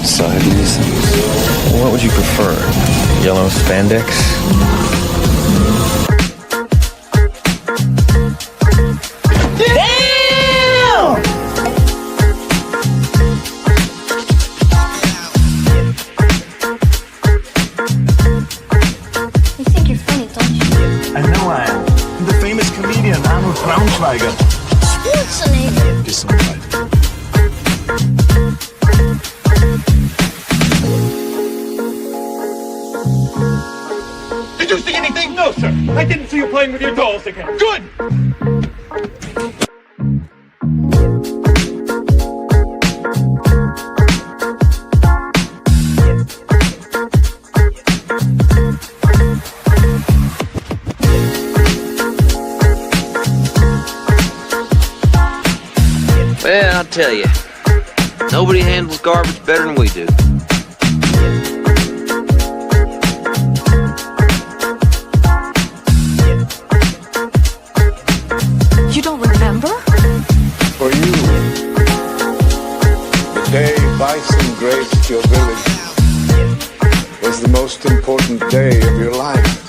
side reasons. What would you prefer? Yellow spandex? Damn! You think you're funny, don't you? I know I am. I'm the famous comedian Arnold Braunschweiger. Schwarzenegger. Gesundheit. Did you see anything? No, sir. I didn't see you playing with your dolls again. Good! Well, I'll tell you, nobody handles garbage better than we do. You don't remember? For you, the day bison graced your village was the most important day of your life.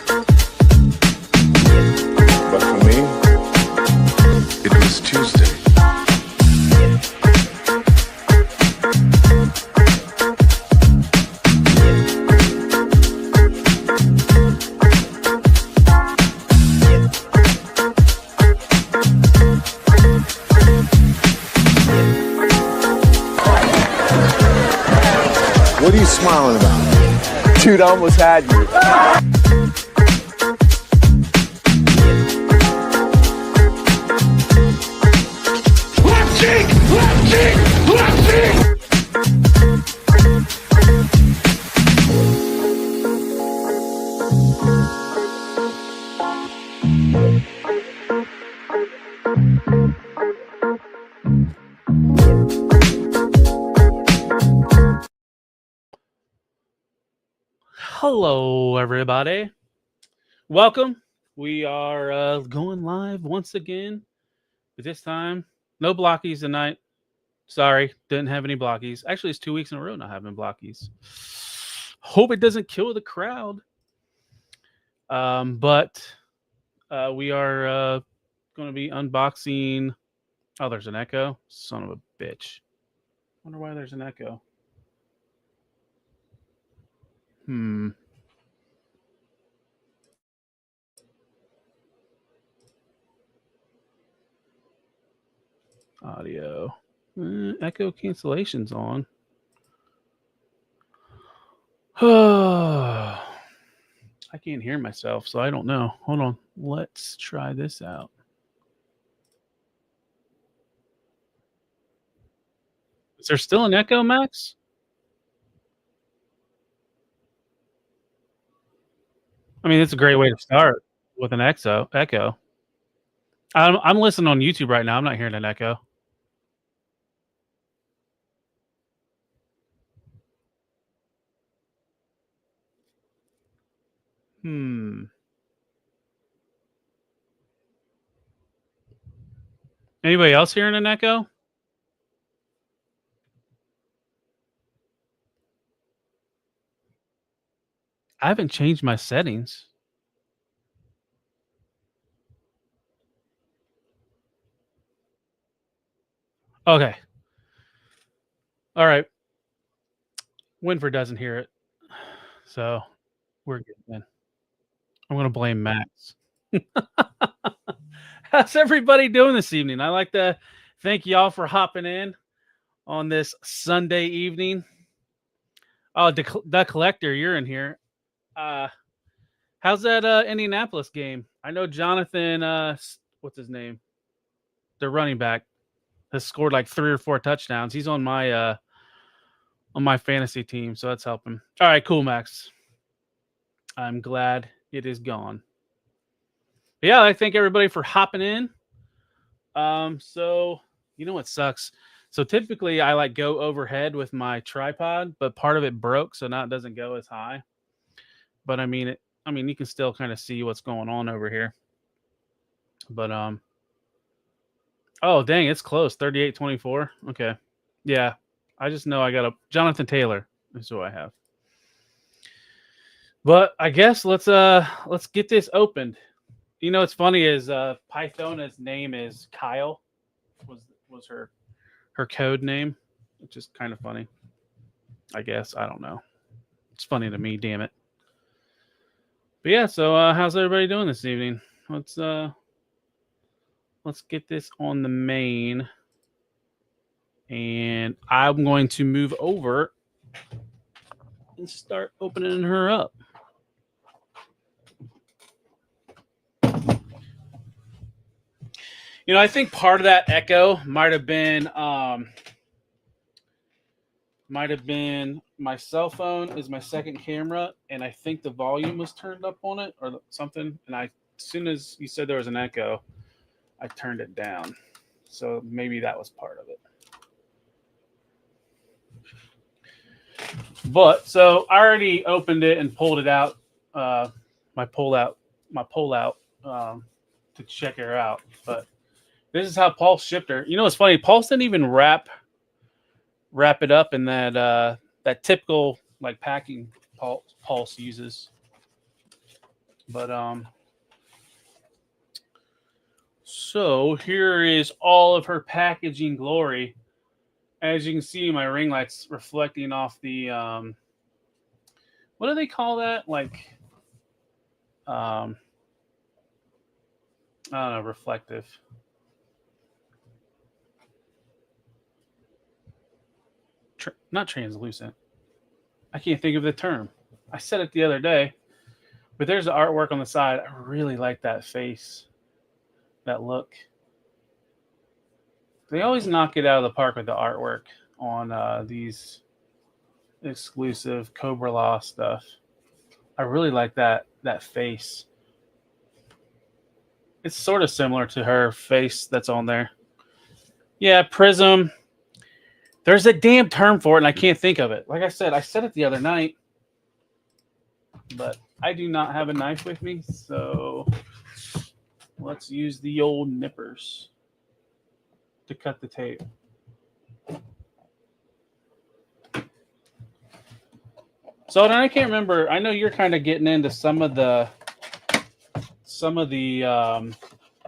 But for me, it was Tuesday. What are you smiling about? Dude, I almost had you. Left cheek! Left cheek! Left cheek! Hello, everybody. Welcome. We are going live once again, but this time, no blockies tonight. Sorry, didn't have any blockies. Actually, it's 2 weeks in a row not having blockies. Hope it doesn't kill the crowd. But we are going to be unboxing. Oh, there's an echo. Son of a bitch. Wonder why there's an echo. Audio. Echo cancellation's on. I can't hear myself, so I don't know. Hold on. Let's try this out. Is there still an echo, Max? I mean, it's a great way to start with an echo. I'm listening on YouTube right now. I'm not hearing an echo. Anybody else hearing an echo? I haven't changed my settings. Okay. All right. Winford doesn't hear it. So we're good then. I'm going to blame Max. How's everybody doing this evening? I'd like to thank y'all for hopping in on this Sunday evening. Oh, the collector, you're in here. How's that Indianapolis game? I know Jonathan, what's his name? The running back has scored like 3 or 4 touchdowns. He's on my fantasy team, so that's helping. All right, cool, Max. I'm glad it is gone. But yeah, I thank everybody for hopping in. So you know what sucks? So typically I like go overhead with my tripod, but part of it broke, so now it doesn't go as high. But I mean, you can still kind of see what's going on over here. But oh dang, it's close. 38-24. Okay. Yeah. I just know I got a Jonathan Taylor. Is what I have. But I guess let's get this opened. You know what's funny is Pythona's name is Kyle. Was her code name, which is kind of funny. I guess I don't know. It's funny to me, damn it. But yeah, so how's everybody doing this evening? Let's get this on the main, and I'm going to move over and start opening her up. You know, I think part of that echo might have been my cell phone is my second camera, and I think the volume was turned up on it or something. And as soon as you said there was an echo, I turned it down. So maybe that was part of it. But so I already opened it and pulled it out, my pull out to check her out. But this is how Paul shipped her. You know what's funny? Paul didn't even wrap it up in that typical like packing Pulse uses. But so here is all of her packaging glory. As you can see, my ring light's reflecting off the what do they call that? Like I don't know, reflective. Not translucent. I can't think of the term. I said it the other day, but there's the artwork on the side. I really like that face, that look. They always knock it out of the park with the artwork on these exclusive Cobra-La stuff. I really like that face. It's sort of similar to her face that's on there. Yeah, Prism. There's a damn term for it, and I can't think of it. Like I said it the other night, but I do not have a knife with me, so let's use the old nippers to cut the tape. So then I can't remember. I know you're kind of getting into some of the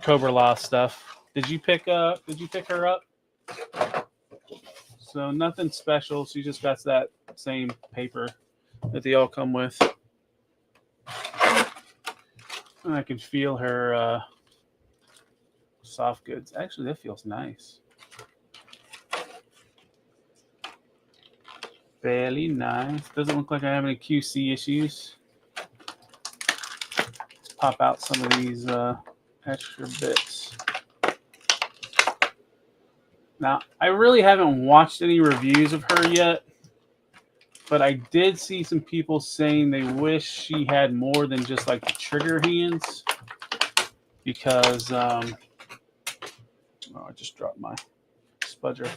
Cobra-La stuff. Did you pick her up? So nothing special. She just got that same paper that they all come with. And I can feel her soft goods. Actually, that feels nice. Fairly nice. Doesn't look like I have any QC issues. Let's pop out some of these extra bits. Now, I really haven't watched any reviews of her yet, but I did see some people saying they wish she had more than just like the trigger hands, because I just dropped my spudger.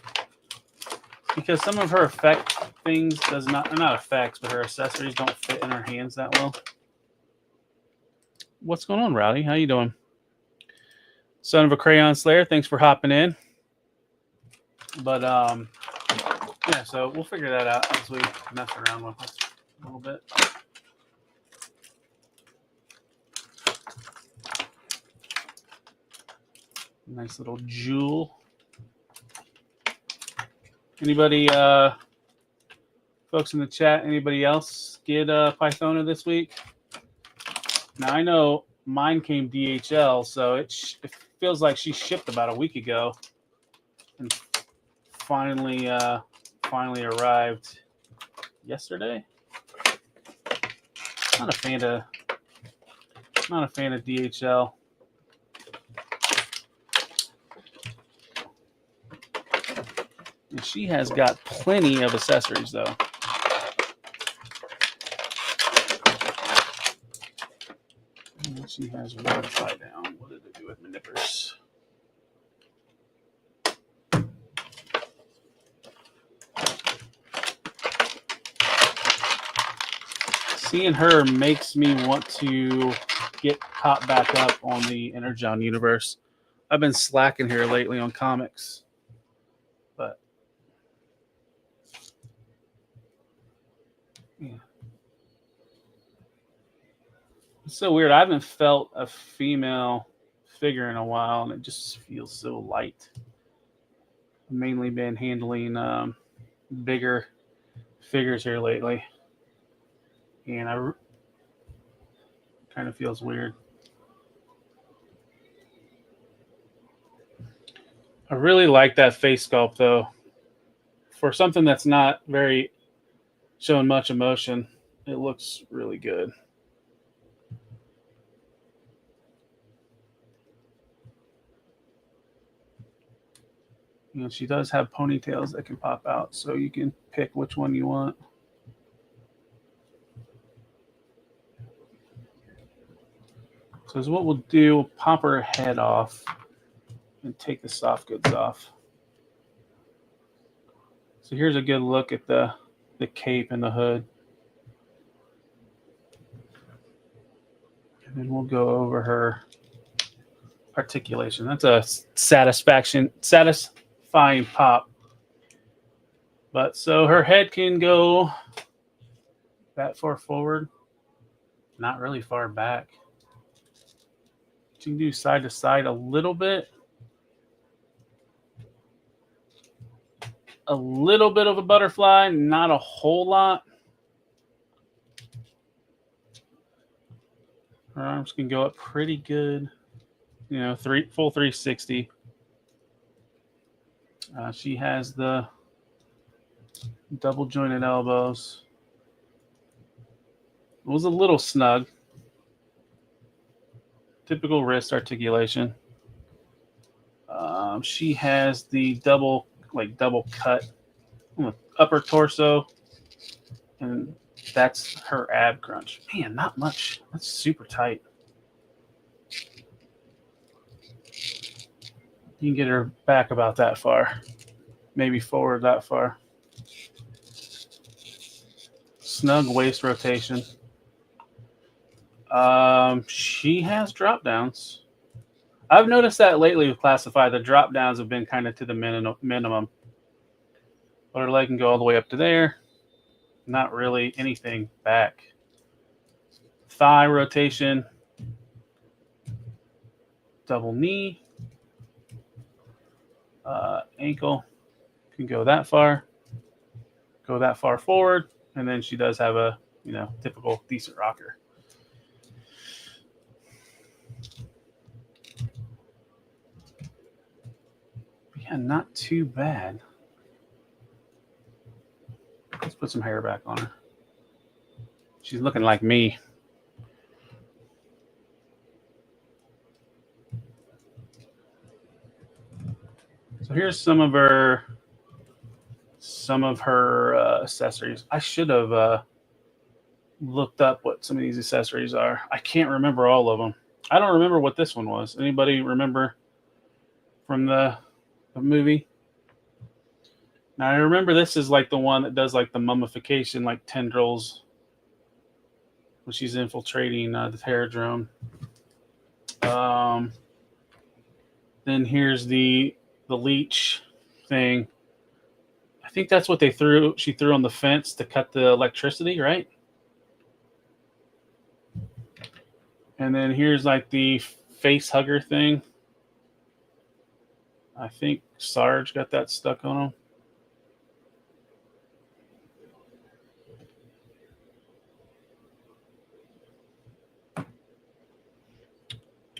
Because some of her effect things not effects, but her accessories don't fit in her hands that well. What's going on, Rowdy? How you doing? Son of a Crayon Slayer, thanks for hopping in. But yeah, so we'll figure that out as we mess around with this a little bit. Nice little jewel. Anybody, folks in the chat, anybody else get Pythona this week? Now, I know mine came DHL, so it feels like she shipped about a week ago and finally arrived yesterday. Not a fan of DHL. And she has got plenty of accessories, though. And she has one upside down. What did it do with my nippers? Seeing her makes me want to get caught back up on the Energon universe. I've been slacking here lately on comics. But Yeah. It's so weird. I haven't felt a female figure in a while, and it just feels so light. I've mainly been handling bigger figures here lately, and kind of feels weird. I really like that face sculpt, though. For something that's not very showing much emotion, it looks really good. She does have ponytails that can pop out, so you can pick which one you want. So what we'll do, we'll pop her head off and take the soft goods off. So here's a good look at the cape and the hood. And then we'll go over her articulation. That's a satisfying pop. But so her head can go that far forward, not really far back. She can do side to side a little bit. A little bit of a butterfly, not a whole lot. Her arms can go up pretty good. Full 360. She has the double jointed elbows. It was a little snug. Typical wrist articulation. She has the double cut on the upper torso, and that's her ab crunch. Man, not much. That's super tight. You can get her back about that far, maybe forward that far. Snug waist rotation. She has drop downs. I've noticed that lately with Classify, the drop downs have been kind of to the minimum. But her leg can go all the way up to there. Not really anything back. Thigh rotation. Double knee. Ankle can go that far. Go that far forward. And then she does have a, typical decent rocker. Yeah, not too bad. Let's put some hair back on her. She's looking like me. So here's some of her accessories. I should have looked up what some of these accessories are. I can't remember all of them. I don't remember what this one was. Anybody remember from the movie? Now I remember this is like the one that does like the mummification, like tendrils, when she's infiltrating the Terradrome. Then here's the leech thing. I think that's what she threw on the fence to cut the electricity, right? And then here's like the face hugger thing. I think Sarge got that stuck on him.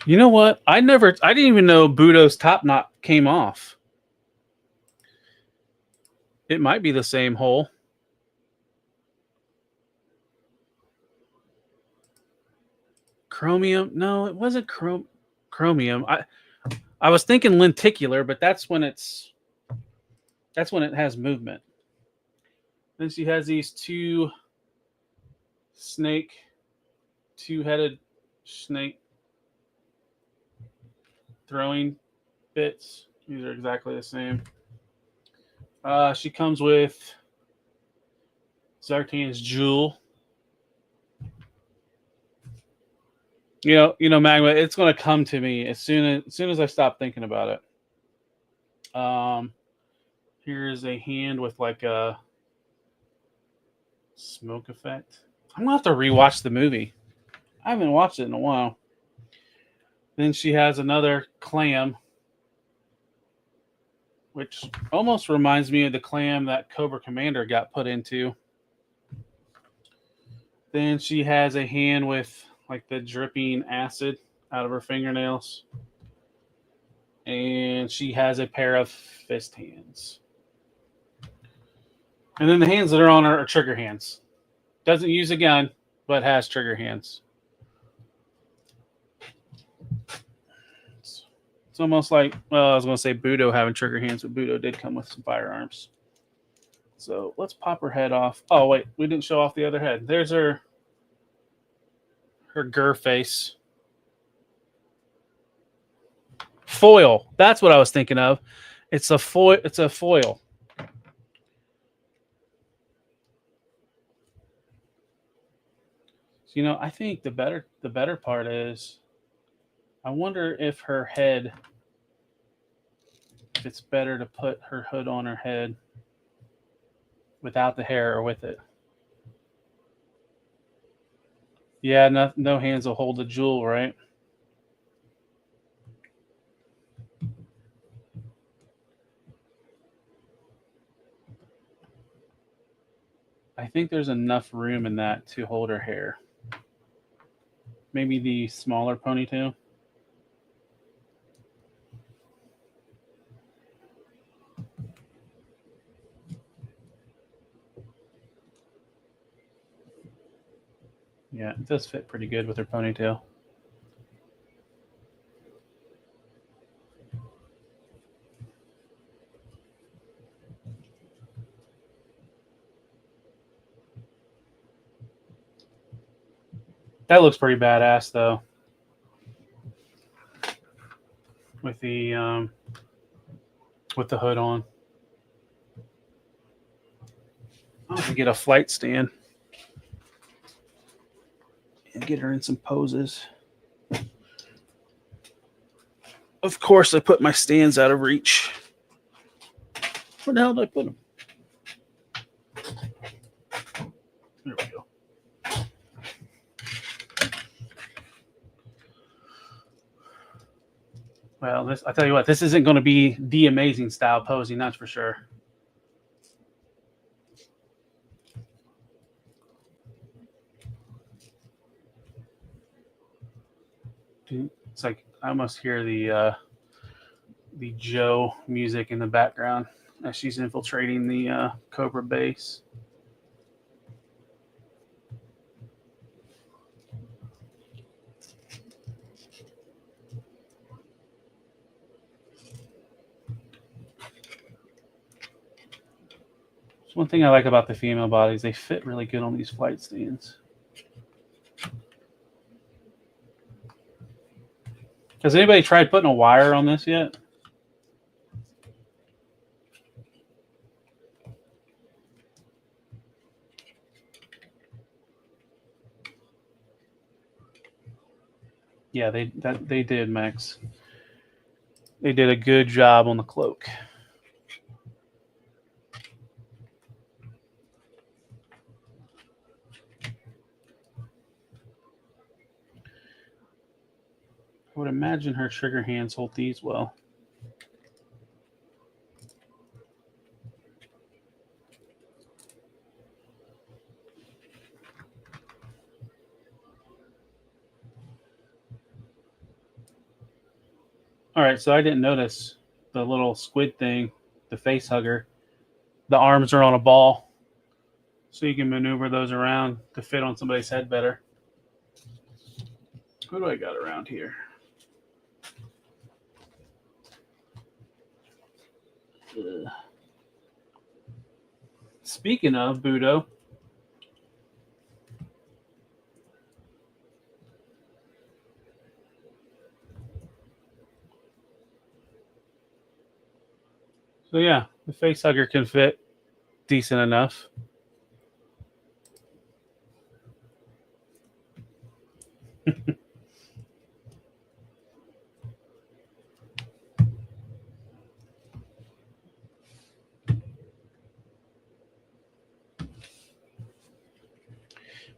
You know what? I didn't even know Budo's top knot came off. It might be the same hole. Chromium? No, it wasn't chromium. I was thinking lenticular, but that's when it has movement. Then she has these two-headed snake throwing bits. These are exactly the same. She comes with Zartan's jewel. Magma, it's going to come to me as soon as I stop thinking about it. Here's a hand with like a Smoke effect. I'm gonna have to rewatch the movie. I haven't watched it in a while. Then she has another clam, which almost reminds me of the clam that Cobra Commander got put into. Then she has a hand with like the dripping acid out of her fingernails. And she has a pair of fist hands. And then the hands that are on her are trigger hands. Doesn't use a gun, but has trigger hands. It's almost like, well, I was going to say Budo having trigger hands, but Budo did come with some firearms. So let's pop her head off. Oh, wait, we didn't show off the other head. There's her gur face. Foil. That's what I was thinking of. It's a foil. It's a foil. You know, I think the better part is, I wonder if her head, if it's better to put her hood on her head without the hair or with it. Yeah, no hands will hold the jewel, right? I think there's enough room in that to hold her hair. Maybe the smaller ponytail. Yeah, it does fit pretty good with her ponytail. That looks pretty badass, though. With the hood on. I'm gonna get a flight stand and get her in some poses. Of course, I put my stands out of reach. Where the hell did I put them? There we go. Well, I tell you what, this isn't going to be the amazing style posing, that's for sure. It's like I almost hear the Joe music in the background as she's infiltrating the Cobra base. One thing I like about the female bodies, they fit really good on these flight stands. Has anybody tried putting a wire on this yet? Yeah, they did, Max. They did a good job on the cloak. I would imagine her trigger hands hold these well. All right, so I didn't notice the little squid thing, the face hugger. The arms are on a ball, so you can maneuver those around to fit on somebody's head better. Who do I got around here? Speaking of Budo, so yeah, the face hugger can fit decent enough.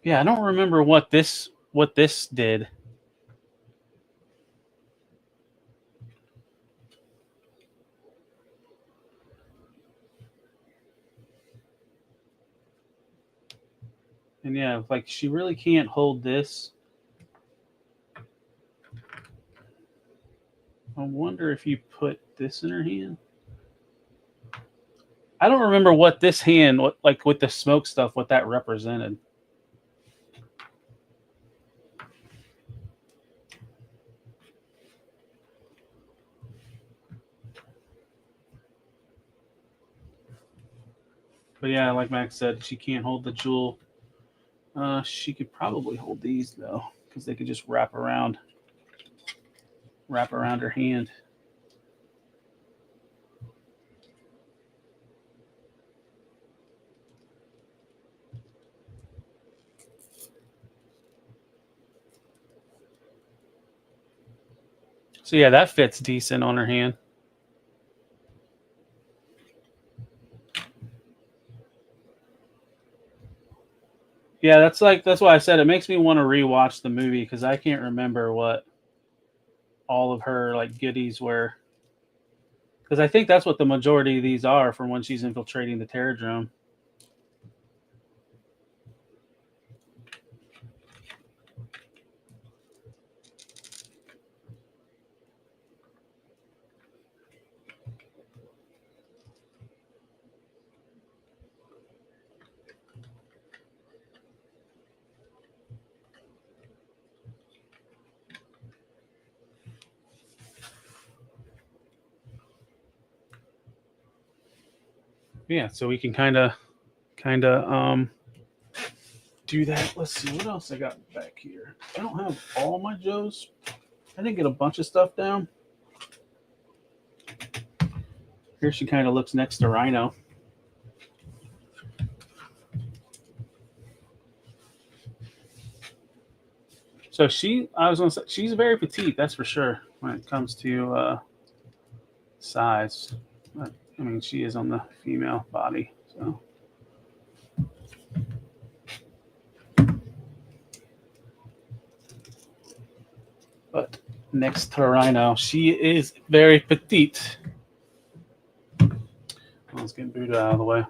Yeah, I don't remember what this did. And yeah, like she really can't hold this. I wonder if you put this in her hand. I don't remember what this hand, what like with the smoke stuff, what that represented. But yeah, like Max said, she can't hold the jewel. She could probably hold these though, because they could just wrap around her hand. So yeah, that fits decent on her hand. Yeah, that's why I said it makes me want to rewatch the movie because I can't remember what all of her like goodies were. Because I think that's what the majority of these are from when she's infiltrating the Terradrome. Yeah, so we can kind of do that. Let's see what else I got back here. I don't have all my Joes. I didn't get a bunch of stuff down. Here she kind of looks next to Rhino. So I was gonna say, she's very petite, that's for sure, when it comes to size. But, I mean, she is on the female body, so. But next to Rhino, she is very petite. Let's get Buddha out of the way.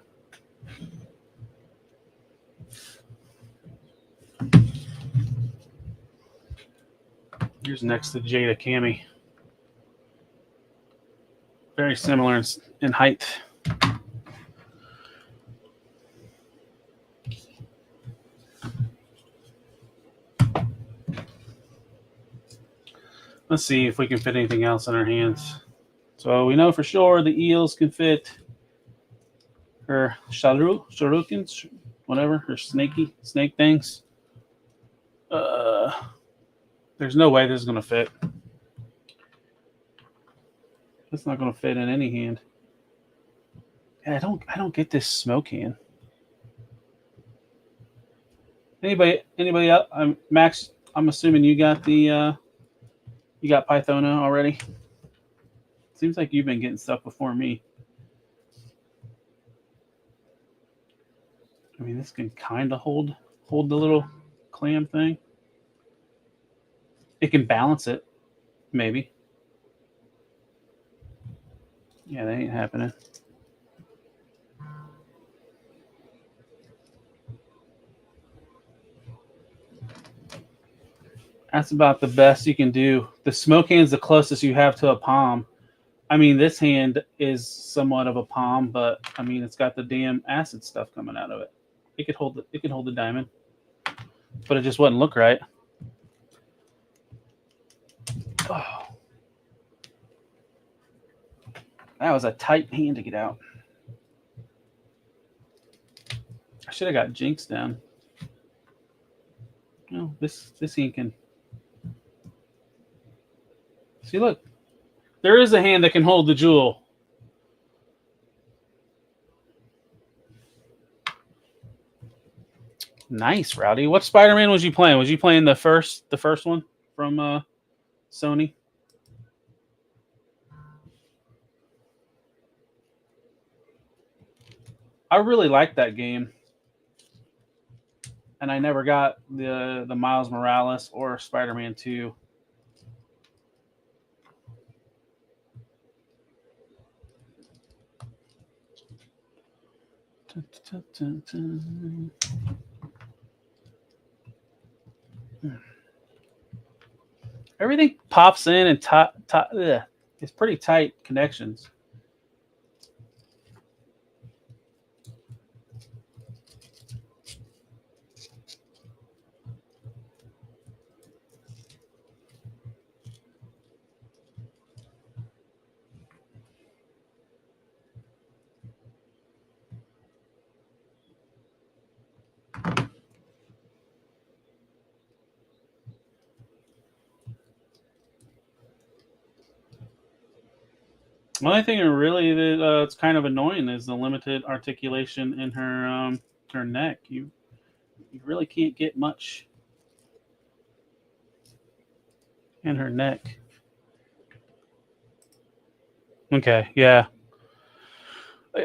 Here's next to Jada Cammy. Very similar in height. Let's see if we can fit anything else in our hands. So we know for sure the eels can fit her shurikens, whatever, her snake things. There's no way this is gonna fit. It's not gonna fit in any hand. Yeah, I don't get this smoke hand. Anybody else? Max, I'm assuming you got the you got Pythona already. Seems like you've been getting stuff before me. I mean, this can kind of hold the little clam thing. It can balance it, maybe. Yeah, that ain't happening. That's about the best you can do. The smoke hand's the closest you have to a palm. I mean, this hand is somewhat of a palm, but I mean, it's got the damn acid stuff coming out of it. It could hold the diamond, but it just wouldn't look right. Oh, that was a tight hand to get out. I should have got Jinx down. No, this hand can. See, look, there is a hand that can hold the jewel. Nice, Rowdy. What Spider-Man was you playing? Was you playing the first one from Sony? I really liked that game. and I never got the Miles Morales or Spider-Man 2. Everything pops in and it's pretty tight connections. The only thing really that it's kind of annoying is the limited articulation in her neck. You really can't get much in her neck. Okay, yeah.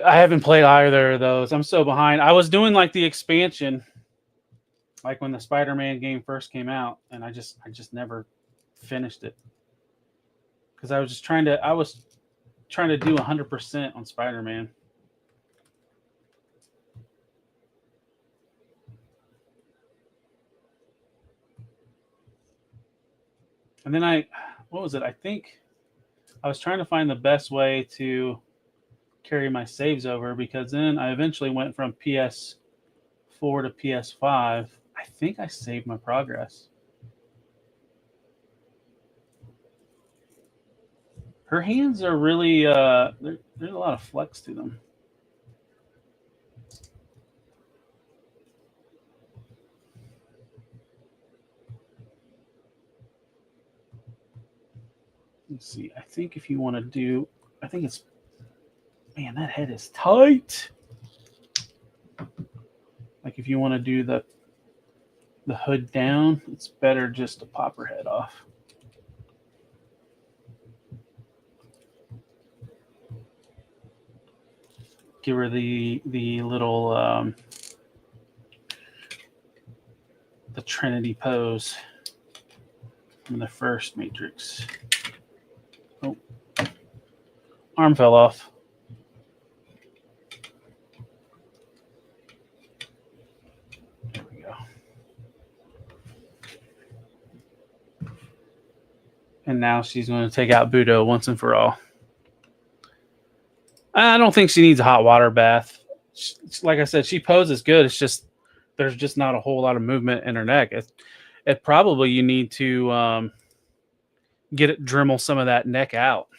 I haven't played either of those. I'm so behind. I was doing like the expansion, like when the Spider-Man game first came out, and I just never finished it because I was trying to do 100% on Spider-Man. And then what was it? I think I was trying to find the best way to carry my saves over, because then I eventually went from PS4 to PS5. I think I saved my progress. Her hands are really there's a lot of flex to them. Let's see. I think if you want to do, I think it's, man, that head is tight. Like if you want to do the hood down, it's better just to pop her head off. Give her the little the Trinity pose from the first Matrix. Oh, arm fell off. There we go. And now she's going to take out Budo once and for all. I don't think she needs a hot water bath. Like I said, she poses good. It's just there's just not a whole lot of movement in her neck. It probably you need to Dremel some of that neck out.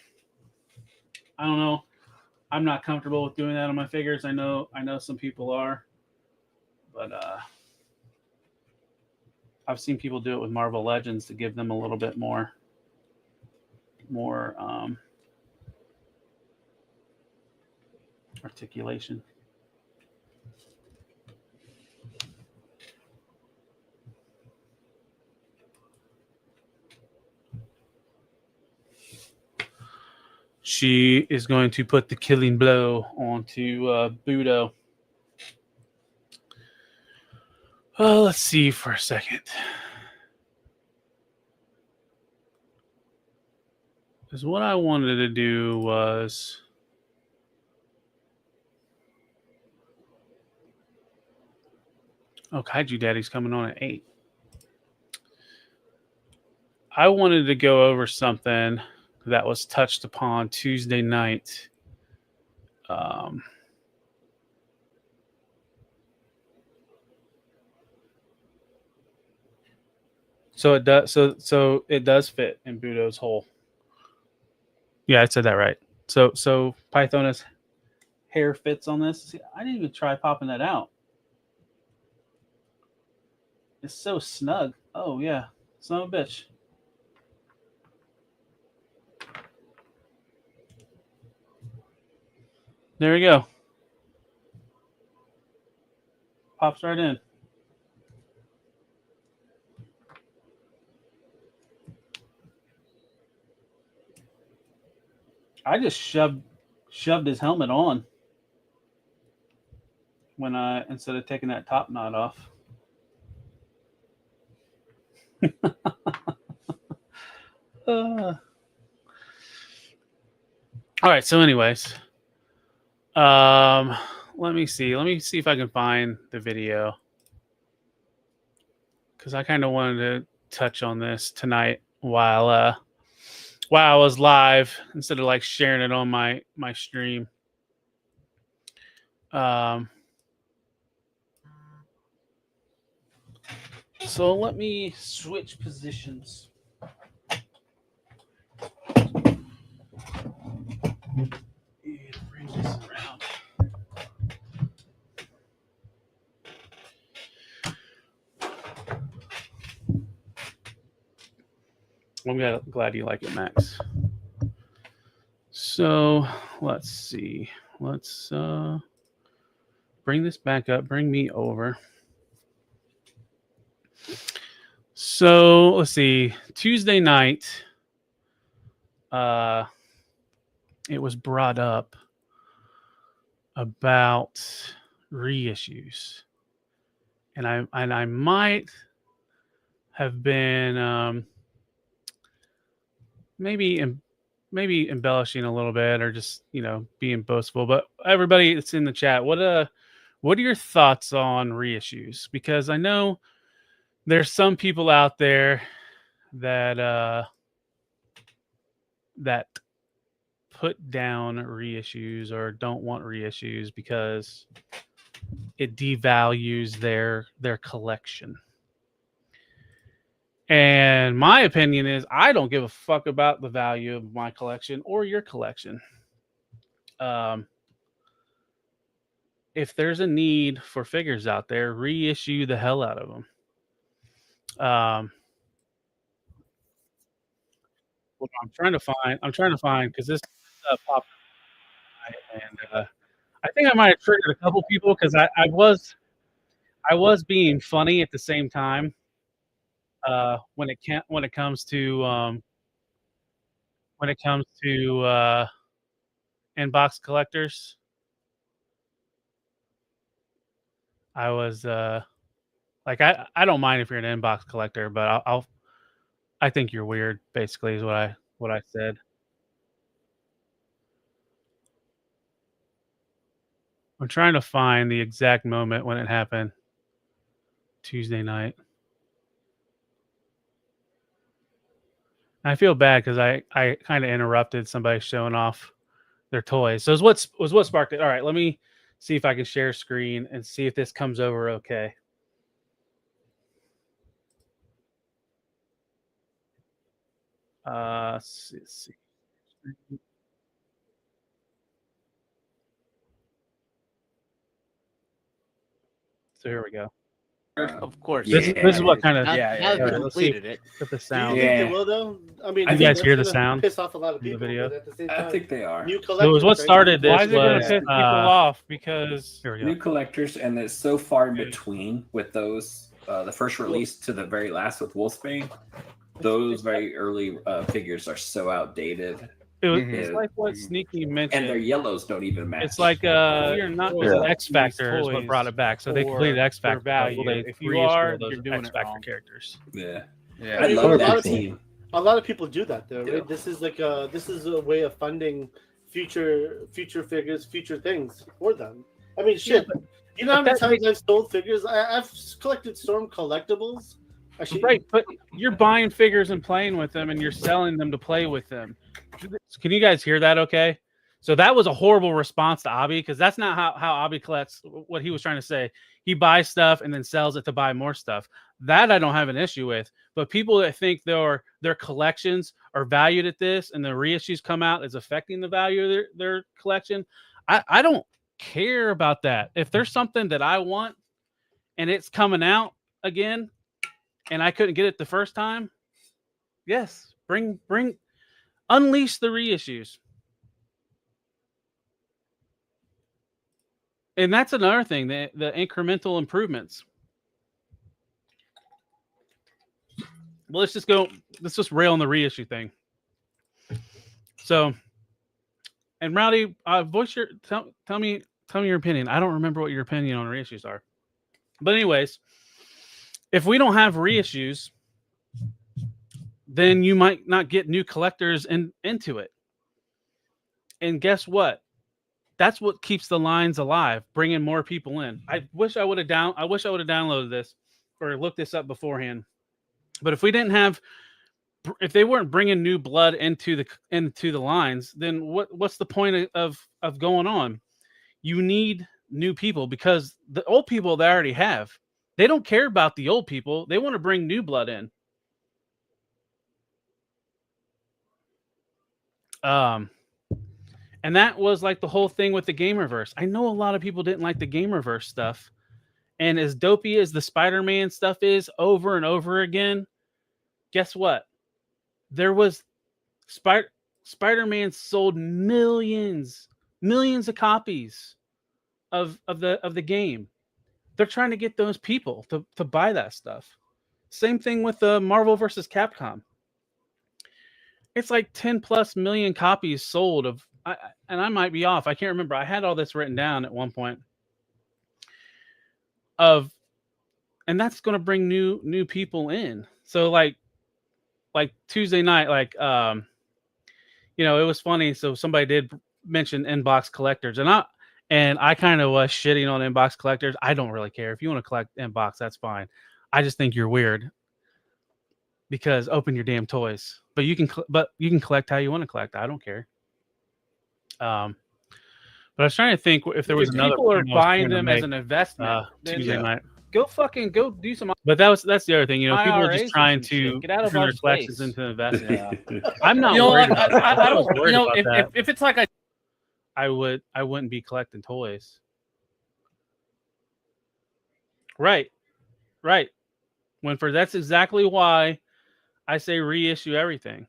I don't know. I'm not comfortable with doing that on my figures. I know some people are, but I've seen people do it with Marvel Legends to give them a little bit more articulation. She is going to put the killing blow onto Budo. Let's see for a second. Because what I wanted to do was... Oh, Kaiju Daddy's coming on at 8. I wanted to go over something that was touched upon Tuesday night. So it does. So it does fit in Budo's hole. Yeah, I said that right. So Pythona's hair fits on this. See, I didn't even try popping that out. It's so snug. Oh yeah, son of a bitch. There we go. Pops right in. I just shoved his helmet on when instead of taking that top knot off. All right. So, anyways, let me see. Let me see if I can find the video because I kind of wanted to touch on this tonight while I was live instead of like sharing it on my stream. So let me switch positions. And bring this around. I'm glad you like it, Max. So let's see. Let's bring this back up. Bring me over. So let's see. Tuesday night, it was brought up about reissues, and I might have been maybe embellishing a little bit, or just being boastful. But everybody that's in the chat, what are your thoughts on reissues? Because I know there's some people out there that that put down reissues or don't want reissues because it devalues their collection. And my opinion is I don't give a fuck about the value of my collection or your collection. If there's a need for figures out there, reissue the hell out of them. I'm trying to find because this popped up, and I think I might have triggered a couple people because I was being funny at the same time. When it comes to inbox collectors, I was like, I don't mind if you're an inbox collector, but I think you're weird. Basically, is what I said. I'm trying to find the exact moment when it happened. Tuesday night. I feel bad because I kind of interrupted somebody showing off their toys. So it was what sparked it. All right, let me see if I can share screen and see if this comes over okay. Let's see. So here we go. Of course. This is what kind of now that they completed it. With the Do sound. you think they will though? I mean, You guys hear the that's sound? gonna piss off a lot of in the people. video? But at the same time, I think they are. new So it was what collectors, started this. Why is it going to was, piss people off? Because here we go. New collectors, and it's so far in between with those. The first release to the very last with Wolfsbane, those very early figures are so outdated. It's like what Sneaky mentioned. And their yellows don't even match. It's like you're not X Factor is what brought it back. So they completed X Factor value. Well, If you are, you're doing X it Factor wrong. characters. Yeah. Yeah. I love that team. A lot of people do that though. Right? Yeah. This is a way of funding future figures, future things for them. I mean, shit. You know how many times I've sold figures? I've collected Storm collectibles. Actually, Right, but you're buying figures and playing with them, and you're selling them to play with them. Can you guys hear that? Okay, so that was a horrible response to Abby because that's not how Abby collects. What he was trying to say, he buys stuff and then sells it to buy more stuff. That I don't have an issue with. But people that think their collections are valued at this, and the reissues come out is affecting the value of their collection, I don't care about that. If there's something that I want and it's coming out again, and I couldn't get it the first time, yes, unleash the reissues. And that's another thing, the incremental improvements. Well, let's just rail on the reissue thing. So, and Rowdy, tell me your opinion. I don't remember what your opinion on reissues are. But anyways, if we don't have reissues, then you might not get new collectors into it. And guess what? That's what keeps the lines alive, bringing more people in. I wish I would have downloaded this or looked this up beforehand. But if they weren't bringing new blood into the lines, then what's the point of going on? You need new people, because the old people they already have, they don't care about the old people. They want to bring new blood in. And that was like the whole thing with the Gamerverse. I know a lot of people didn't like the Gamerverse stuff. And as dopey as the Spider-Man stuff is over and over again, guess what? There was Spider-Man sold millions of copies of the game. They're trying to get those people to buy that stuff. Same thing with the Marvel versus Capcom. It's like 10 plus million copies sold of, and I might be off. I can't remember. I had all this written down at one point. And that's going to bring new people in. So like Tuesday night, it was funny. So somebody did mention inbox collectors, and I kind of was shitting on inbox collectors. I don't really care. If you want to collect inbox, that's fine. I just think you're weird, because open your damn toys. But you can collect how you want to collect. I don't care. But I was trying to think if there was another. People are buying them as an investment. Tuesday night. Go do some. But that's the other thing. People are IRAs just trying and some shit. to Get out of turn our their collections space. into investment. I'm not worried about that. I don't. If it's like I wouldn't be collecting toys. Right. Winford, that's exactly why I say reissue everything.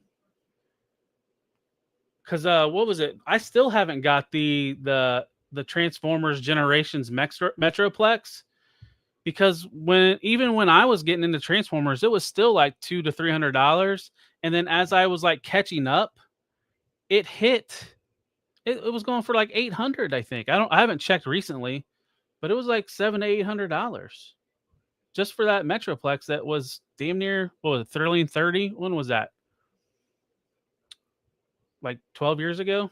Because what was it? I still haven't got the Transformers Generations Metroplex, because when I was getting into Transformers, it was still like $200 to $300, and then as I was like catching up, it was going for like $800. I think I haven't checked recently, but it was like $700 to $800 just for that Metroplex. That was damn near, what was it, Thrilling 30? When was that? Like 12 years ago.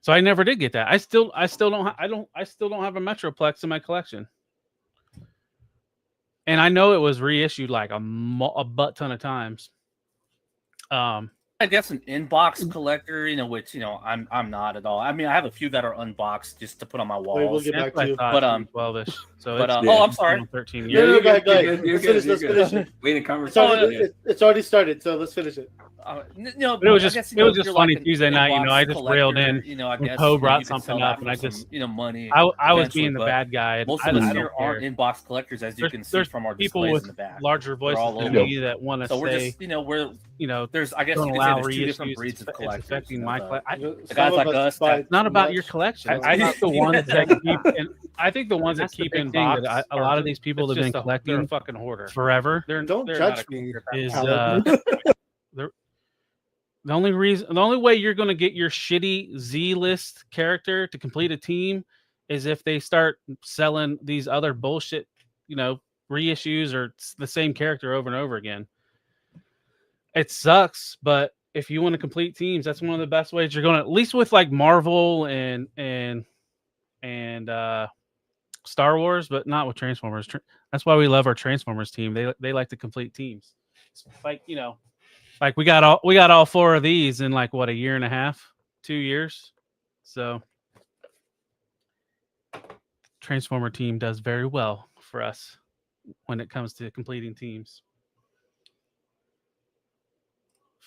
So I never did get that. I still don't have a Metroplex in my collection. And I know it was reissued like a butt ton of times. I guess an inbox collector, which I'm not at all. I mean, I have a few that are unboxed just to put on my walls. Wait, we'll get back to you. But 12ish. So I'm sorry. 13 You're years. Let's finish it. Wait, a conversation. It's already started, so let's finish it. But it was just funny Tuesday night. I just railed in. When Poe brought something up, and I just money. I was being the bad guy. Most of us here aren't inbox collectors, as you can see from our people displays with in the back. larger voices than me that want to so we're say. Just there's I guess you could say there's two different breeds of collectors. Affecting my collection. Guys like us. It's not about your collection. I think the ones that keep. I think the ones that keep in box. A lot of these people have been collecting. They're a fucking hoarder Forever. Don't judge me. Is the only way you're going to get your shitty Z-list character to complete a team is if they start selling these other bullshit, reissues or the same character over and over again. It sucks, but if you want to complete teams, that's one of the best ways you're going to, at least with like Marvel and Star Wars, but not with Transformers. That's why we love our Transformers team. They like to complete teams. It's like, like we got all four of these in like what, a year and a half, 2 years. So Transformer team does very well for us when it comes to completing teams.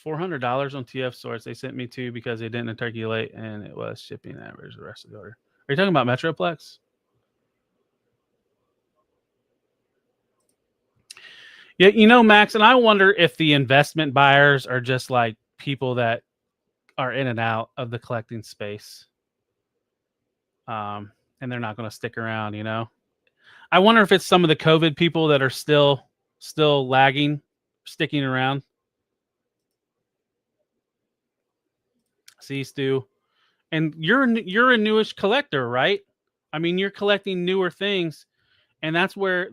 $400 on TF Source. They sent me 2 because they didn't articulate, and it was shipping average the rest of the order. Are you talking about Metroplex? Yeah, Max, and I wonder if the investment buyers are just like people that are in and out of the collecting space. And they're not going to stick around, I wonder if it's some of the COVID people that are still lagging, sticking around. See, Stu, and you're a newish collector, right? I mean, you're collecting newer things, and that's where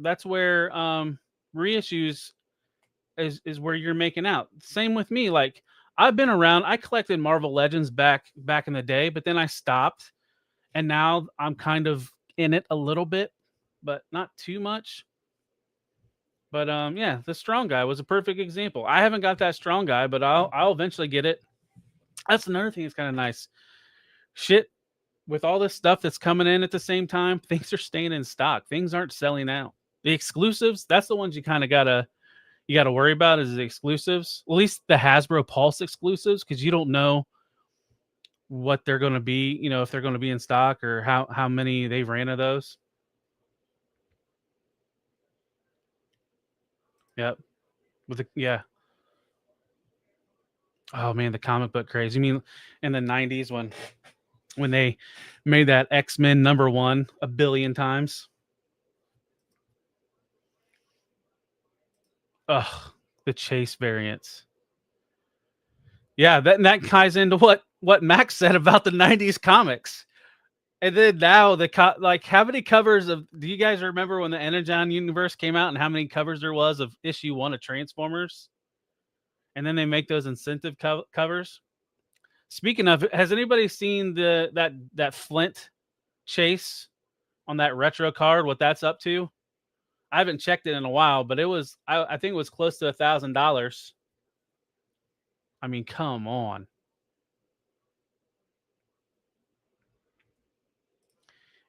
reissues is where you're making out. Same with me. Like I've been around. I collected Marvel Legends back in the day, but then I stopped, and now I'm kind of in it a little bit, but not too much. But yeah, the strong guy was a perfect example. I haven't got that strong guy, but I'll eventually get it. That's another thing that's kind of nice. Shit, with all this stuff that's coming in at the same time, things are staying in stock. Things aren't selling out. The exclusives, that's the ones you kind of gotta worry about is the exclusives. At least the Hasbro Pulse exclusives, because you don't know what they're going to be. You know, if they're going to be in stock or how many they've ran of those. Yep. Yeah. Oh man, the comic book craze. You mean in the 90s when they made that X-Men #1 a billion times? Ugh, the Chase variants. Yeah, that ties into what Max said about the 90s comics. And then now like how many covers of do you guys remember when the Energon universe came out and how many covers there was of issue 1 of Transformers? And then they make those incentive covers. Speaking of, has anybody seen that Flint chase on that retro card? What that's up to? I haven't checked it in a while, but I think it was close to $1,000. I mean, come on.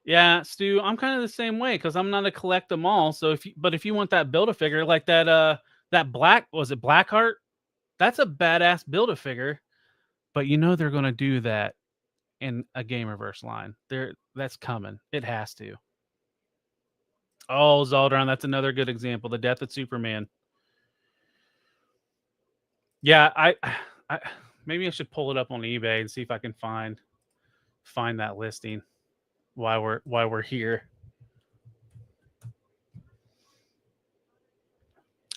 Yeah, Stu, I'm kind of the same way because I'm not a collect them all. So if you want that Build-A-Figure like that Blackheart? That's a badass Build-A-Figure. But you know they're going to do that in a Gamerverse line. That's coming. It has to. Oh, Zaldron, that's another good example. The Death of Superman. Yeah, I maybe I should pull it up on eBay and see if I can find that listing while we're here.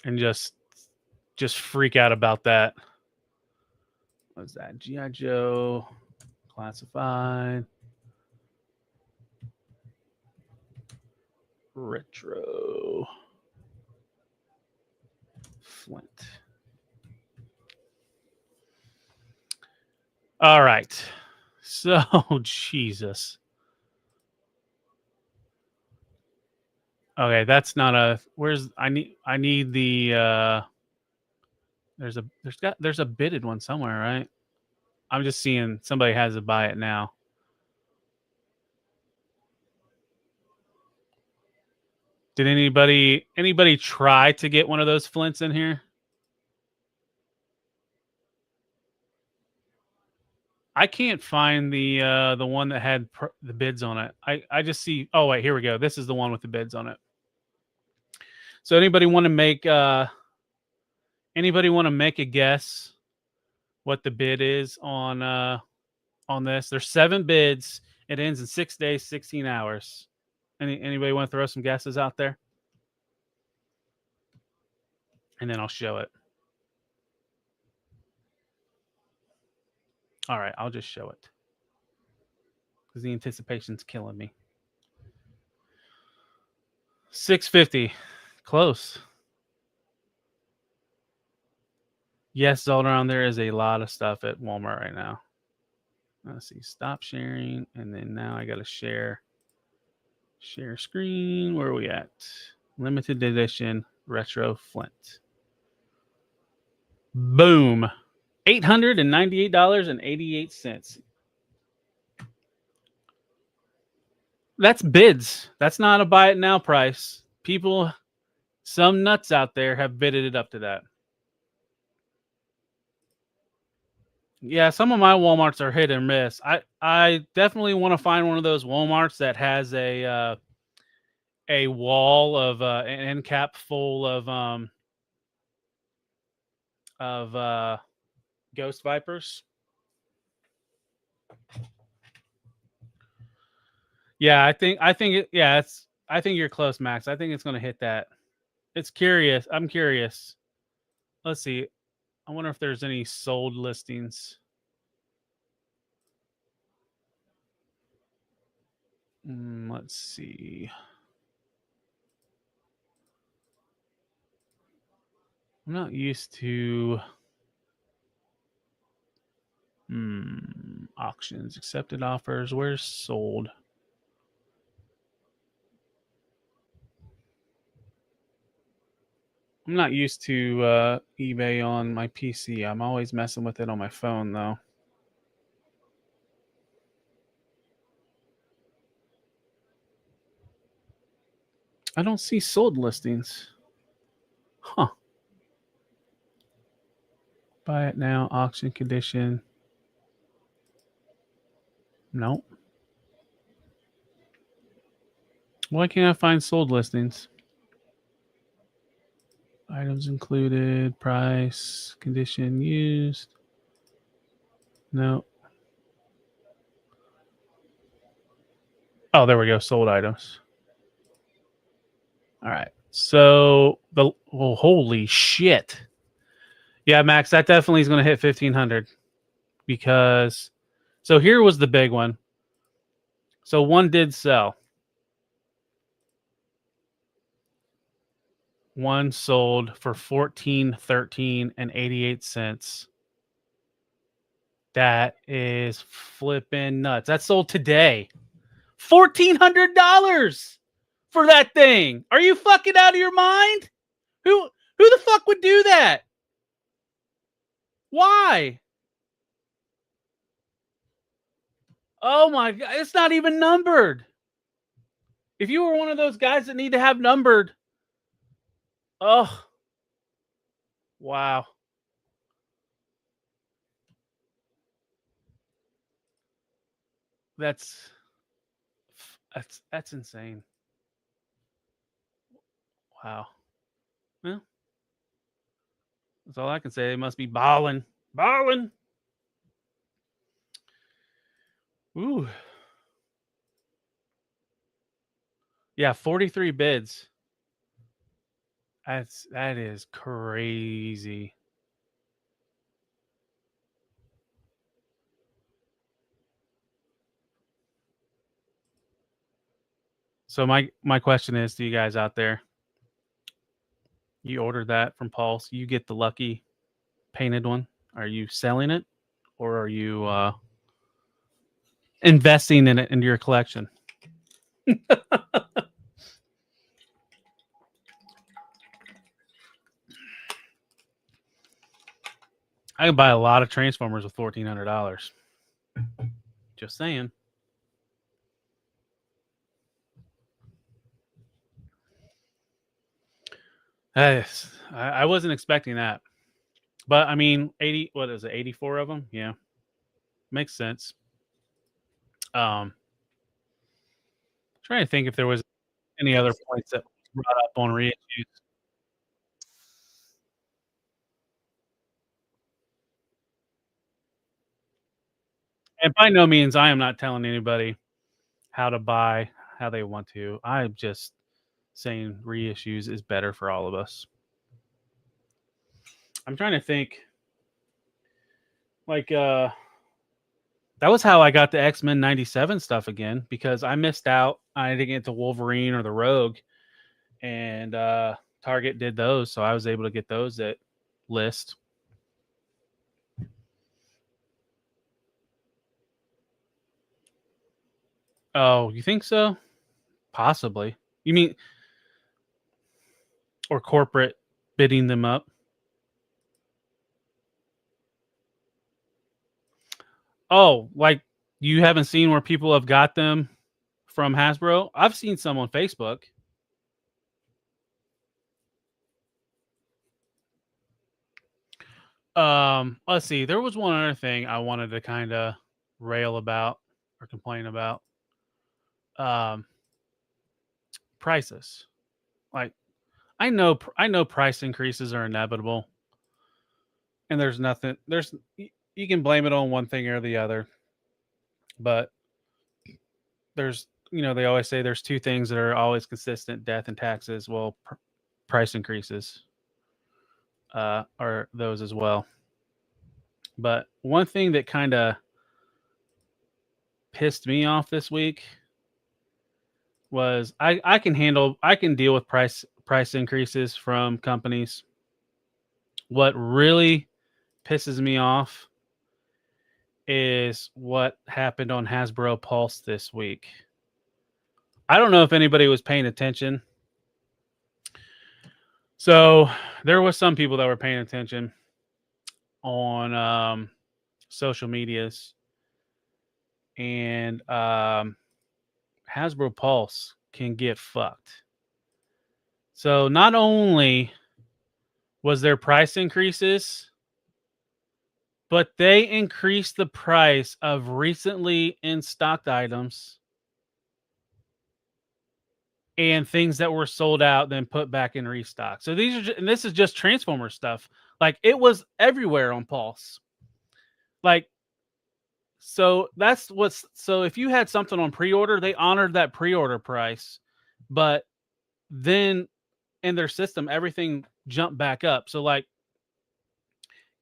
And just freak out about that. What's that? G.I. Joe Classified Retro Flint. All right. So, Jesus. Okay, that's not a I need the there's a bidded one somewhere, right? I'm just seeing somebody has to buy it now. Did anybody try to get one of those Flints in here? I can't find the one that had the bids on it. I just see. Oh wait, here we go. This is the one with the bids on it. So anybody want to make a guess what the bid is on this? There's 7 bids. It ends in 6 days, 16 hours. Anybody want to throw some guesses out there? And then I'll show it. All right, I'll just show it. Because the anticipation's killing me. $650. Close. Yes, Zoldaron, there is a lot of stuff at Walmart right now. Let's see. Stop sharing. And then now I got to share. Share screen. Where are we at? Limited edition retro Flint. Boom. $898.88. That's bids. That's not a buy it now price. People, some nuts out there have bidded it up to that. Yeah, some of my Walmarts are hit and miss. I definitely want to find one of those Walmarts that has a wall of an end cap full of Ghost Vipers. Yeah, I think you're close, Max. I think it's going to hit that. It's curious. I'm curious. Let's see. I wonder if there's any sold listings. Let's see. I'm not used to auctions, accepted offers. Where's sold? I'm not used to eBay on my PC. I'm always messing with it on my phone, though. I don't see sold listings. Huh. Buy it now, auction condition. Nope. Why can't I find sold listings? Items included, price, condition used. No. Oh, there we go. Sold items. All right. So holy shit. Yeah, Max, that definitely is going to hit 1,500 because so here was the big one. So one did sell. One sold for $14.13 and 88 cents. That is flipping nuts. That sold today. $1,400 for that thing. Are you fucking out of your mind? Who the fuck would do that? Why? Oh my god, it's not even numbered. If you were one of those guys that need to have numbered, oh, wow. That's insane. Wow. Well, that's all I can say. They must be balling. Balling. Ooh. Yeah, 43 bids. That is crazy. So my question is to you guys out there. You ordered that from Pulse. You get the lucky painted one. Are you selling it or are you investing in it into your collection? I can buy a lot of Transformers with $1,400. Just saying. I wasn't expecting that. But I mean, 80, what is it, 84 of them? Yeah. Makes sense. Trying to think if there was any other points that brought up on reissues. And by no means, I am not telling anybody how to buy how they want to. I'm just saying reissues is better for all of us. I'm trying to think. Like, that was how I got the X-Men 97 stuff again, because I missed out. I didn't get to Wolverine or the Rogue, and Target did those, so I was able to get those at list. Oh, you think so? Possibly. You mean, or corporate bidding them up? Oh, like you haven't seen where people have got them from Hasbro? I've seen some on Facebook. Let's see. There was one other thing I wanted to kind of rail about or complain about. Prices. Like, I know price increases are inevitable, and there's nothing. You can blame it on one thing or the other, but there's they always say there's two things that are always consistent: death and taxes. Well, price increases are those as well. But one thing that kind of pissed me off this week was I can deal with price increases from companies. What really pisses me off is what happened on Hasbro Pulse this week. I don't know if anybody was paying attention. So there was some people that were paying attention on social medias, and Hasbro Pulse can get fucked. So not only was there price increases, but they increased the price of recently in stocked items and things that were sold out then put back in restock. So these are and this is just Transformer stuff. Like it was everywhere on Pulse. Like so that's what's so if you had something on pre-order, they honored that pre-order price, but then in their system everything jumped back up. So like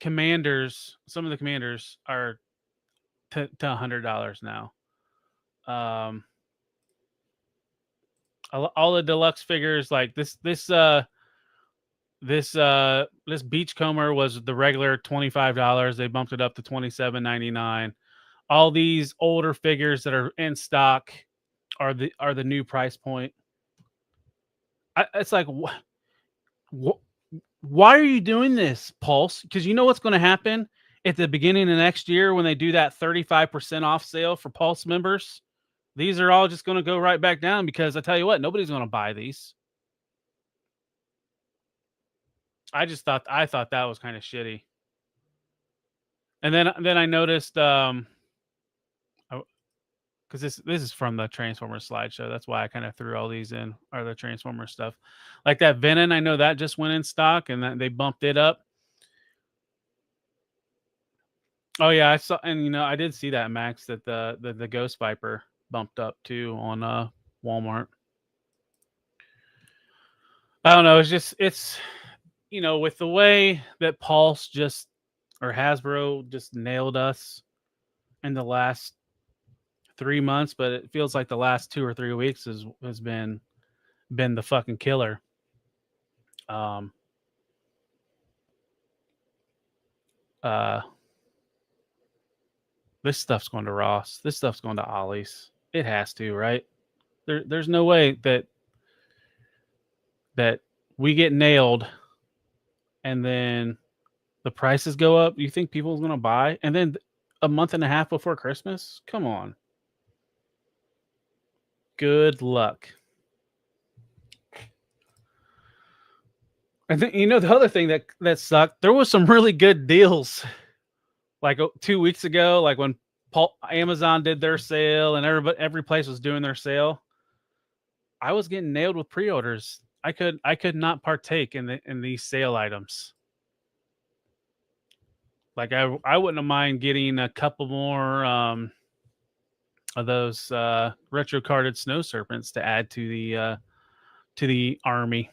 commanders, some of the commanders are to $100 now. All the deluxe figures like this Beachcomber was the regular $25. They bumped it up to $27.99. All these older figures that are in stock are the new price point. It's like why are you doing this, Pulse? Because you know what's going to happen at the beginning of next year when they do that 35% off sale for Pulse members. These are all just going to go right back down because I tell you what, nobody's going to buy these. I thought that was kind of shitty. And then I noticed because this is from the Transformers slideshow. That's why I kind of threw all these in, are the Transformers stuff. Like that Venom, I know that just went in stock and that they bumped it up. Oh yeah, I saw, and I did see that, Max, that the Ghost Viper bumped up too on Walmart. I don't know. It's with the way that Pulse or Hasbro just nailed us in the last 3 months, but it feels like the last 2 or 3 weeks has been the fucking killer. This stuff's going to Ross. This stuff's going to Ollie's. It has to, right? There's no way that we get nailed and then the prices go up. You think people's going to buy? And then a month and a half before Christmas? Come on. Good luck. I think the other thing that sucked, there was some really good deals like 2 weeks ago, like when Amazon did their sale and every place was doing their sale. I was getting nailed with pre-orders. I could not partake in these sale items. Like I wouldn't have mind getting a couple more of those retro carded snow serpents to add to the army.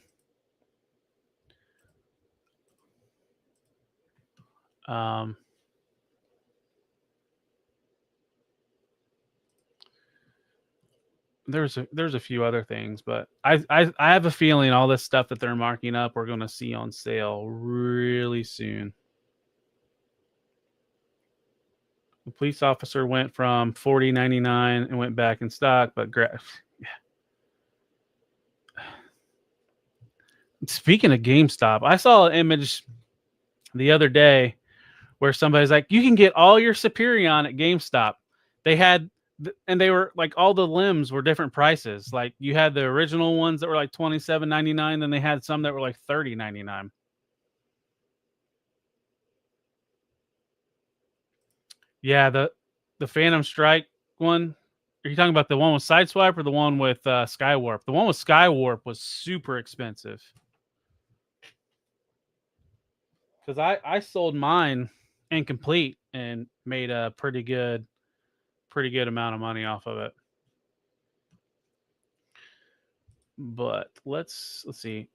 There's a few other things, but I have a feeling all this stuff that they're marking up we're going to see on sale really soon. The police officer went from $40.99 and went back in stock, but speaking of GameStop, I saw an image the other day where somebody's like, you can get all your Superion at GameStop. And they were like, all the limbs were different prices. Like you had the original ones that were like $27.99, then they had some that were like $30.99. Yeah, the Phantom Strike one. Are you talking about the one with Sideswipe or the one with Skywarp? The one with Skywarp was super expensive. Because I sold mine incomplete and made a pretty good amount of money off of it. But let's see.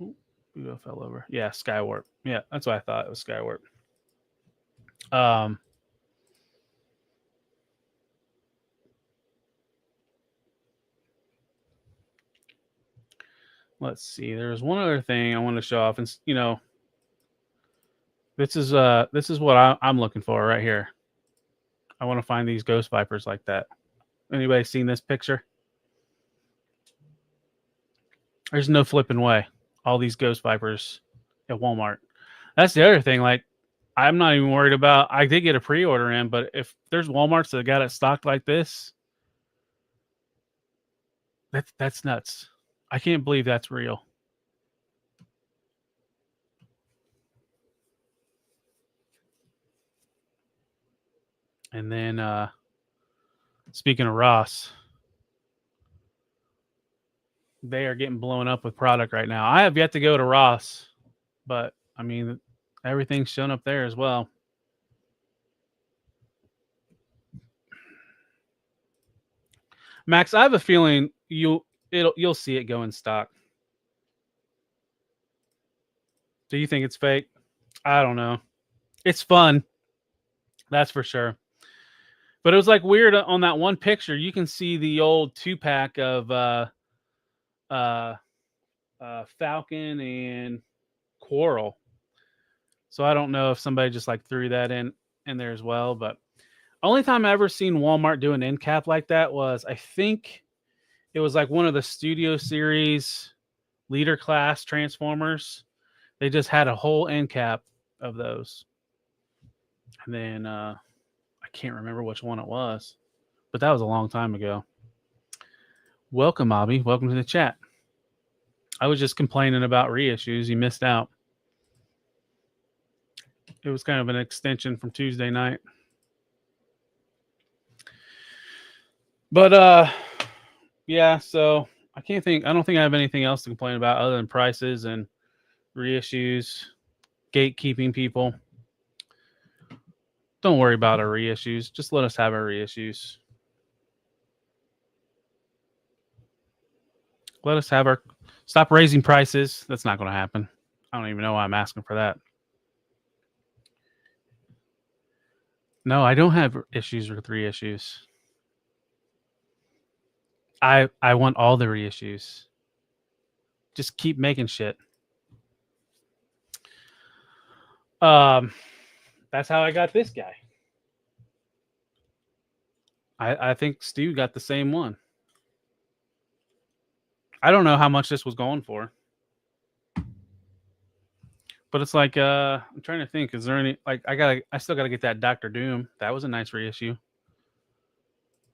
Ooh, I fell over. Yeah, Skywarp. Yeah, that's what I thought. It was Skywarp. let's see. There's one other thing I want to show off, and this is what I'm looking for right here. I want to find these ghost vipers like that. Anybody seen this picture? There's no flipping way. All these ghost vipers at Walmart. That's the other thing. Like, I'm not even worried about. I did get a pre-order in, but if there's Walmarts that got it stocked like this, that's nuts. I can't believe that's real. And then, speaking of Ross, they are getting blown up with product right now. I have yet to go to Ross, but I mean, everything's shown up there as well. Max, I have a feeling you'll see it go in stock. Do you think it's fake? I don't know. It's fun, that's for sure. But it was like weird on that one picture. You can see the old 2-pack of Falcon and Quarrel. So I don't know if somebody just like threw that in there as well. But only time I ever seen Walmart do an end cap like that was, I think it was like one of the Studio Series Leader Class Transformers. They just had a whole end cap of those. And then I can't remember which one it was, but that was a long time ago. Welcome, Abby. Welcome to the chat. I was just complaining about reissues. You missed out. It was kind of an extension from Tuesday night. But yeah, so I don't think I have anything else to complain about other than prices and reissues, gatekeeping people. Don't worry about our reissues. Just let us have our reissues. Let us have our... Stop raising prices. That's not going to happen. I don't even know why I'm asking for that. No, I don't have issues with reissues. I want all the reissues. Just keep making shit. That's how I got this guy. I think Stu got the same one. I don't know how much this was going for. But it's like I'm trying to think, is there any like I still gotta get that Dr. Doom. That was a nice reissue.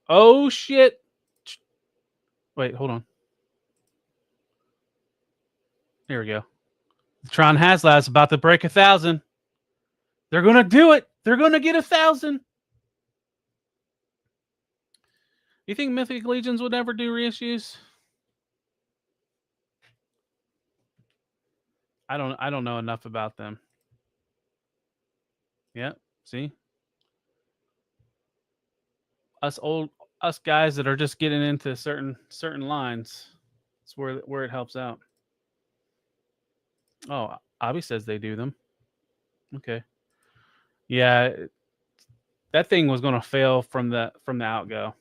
Oh shit. Wait, hold on. Here we go. Tron HasLab's about to break 1,000. They're gonna do it. They're gonna get 1,000. You think Mythic Legions would ever do reissues? I don't know enough about them. Yeah, see? Us guys that are just getting into certain lines. It's where it helps out. Oh, Abby says they do them. Okay. Yeah, that thing was going to fail from the outgo.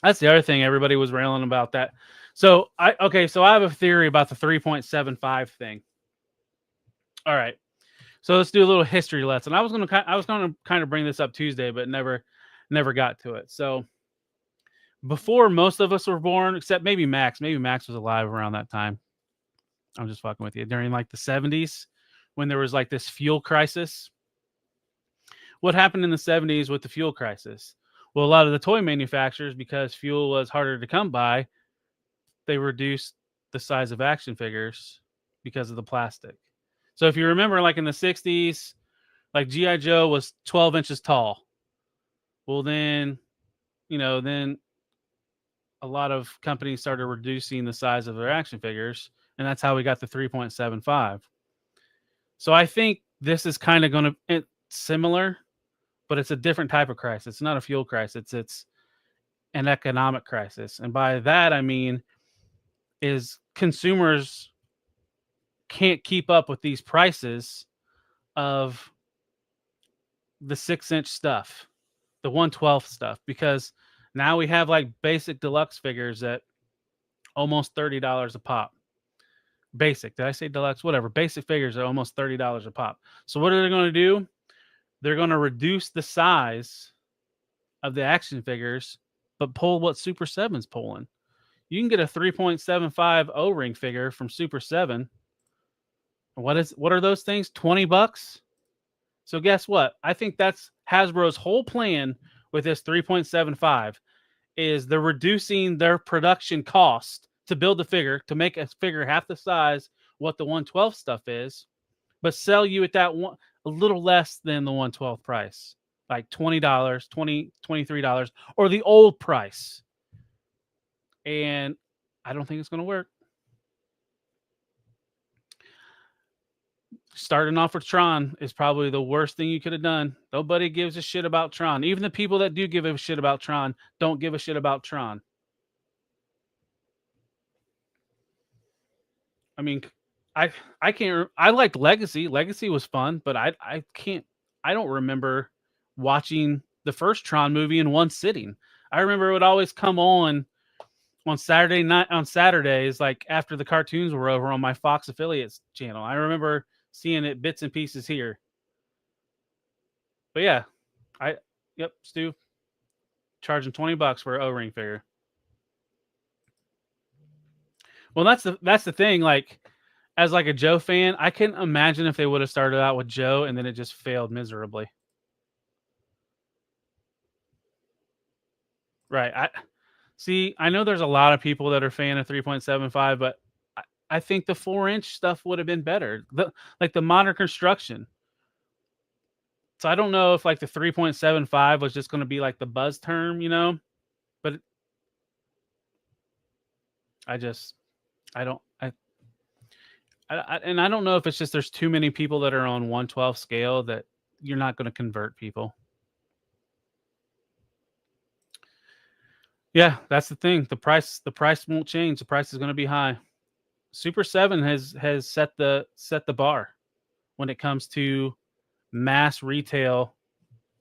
That's the other thing everybody was railing about that. So I have a theory about the 3.75 thing. All right. So let's do a little history lesson. I was going to kind of bring this up Tuesday, but never got to it. So before most of us were born, except maybe Max. Maybe Max was alive around that time. I'm just fucking with you. During like the 70s, when there was like this fuel crisis. What happened in the 70s with the fuel crisis? Well, a lot of the toy manufacturers, because fuel was harder to come by, they reduced the size of action figures because of the plastic. So if you remember, like in the 60s, like G.I. Joe was 12 inches tall. Well, then a lot of companies started reducing the size of their action figures, and that's how we got the 3.75. So I think this is kind of going to similar, but it's a different type of crisis. It's not a fuel crisis. It's an economic crisis. And by that, I mean is consumers can't keep up with these prices of the 6-inch stuff, the 1/12 stuff, because now we have like basic deluxe figures at almost $30 a pop. Basic. Did I say deluxe? Whatever. Basic figures are almost $30 a pop. So what are they going to do? They're going to reduce the size of the action figures, but pull what Super 7's pulling. You can get a 3.75 O-ring figure from Super 7. What are those things? $20? So guess what? I think that's Hasbro's whole plan with this 3.75 is they're reducing their production cost to build the figure, to make a figure half the size what the 112 stuff is, but sell you at that one a little less than the 112 price, like $20, $23, or the old price. And I don't think it's going to work. Starting off with Tron is probably the worst thing you could have done. Nobody gives a shit about Tron. Even the people that do give a shit about Tron don't give a shit about Tron. I mean, I can't. I liked Legacy. Legacy was fun, but I don't remember watching the first Tron movie in one sitting. I remember it would always come on Saturday night, on Saturdays, like after the cartoons were over on my Fox affiliates channel. I remember seeing it bits and pieces here. But yeah, Stu, charging $20 for an O-ring figure. Well, that's the thing. Like, as like a Joe fan, I can imagine if they would have started out with Joe and then it just failed miserably. Right. I know there's a lot of people that are fan of 3.75, but I think the 4-inch stuff would have been better. Like the modern construction. So I don't know if like the 3.75 was just going to be like the buzz term, you know, but I don't know if it's just there's too many people that are on 112 scale that you're not going to convert people. Yeah, that's the thing. The price won't change. The price is going to be high. Super 7 has set the bar when it comes to mass retail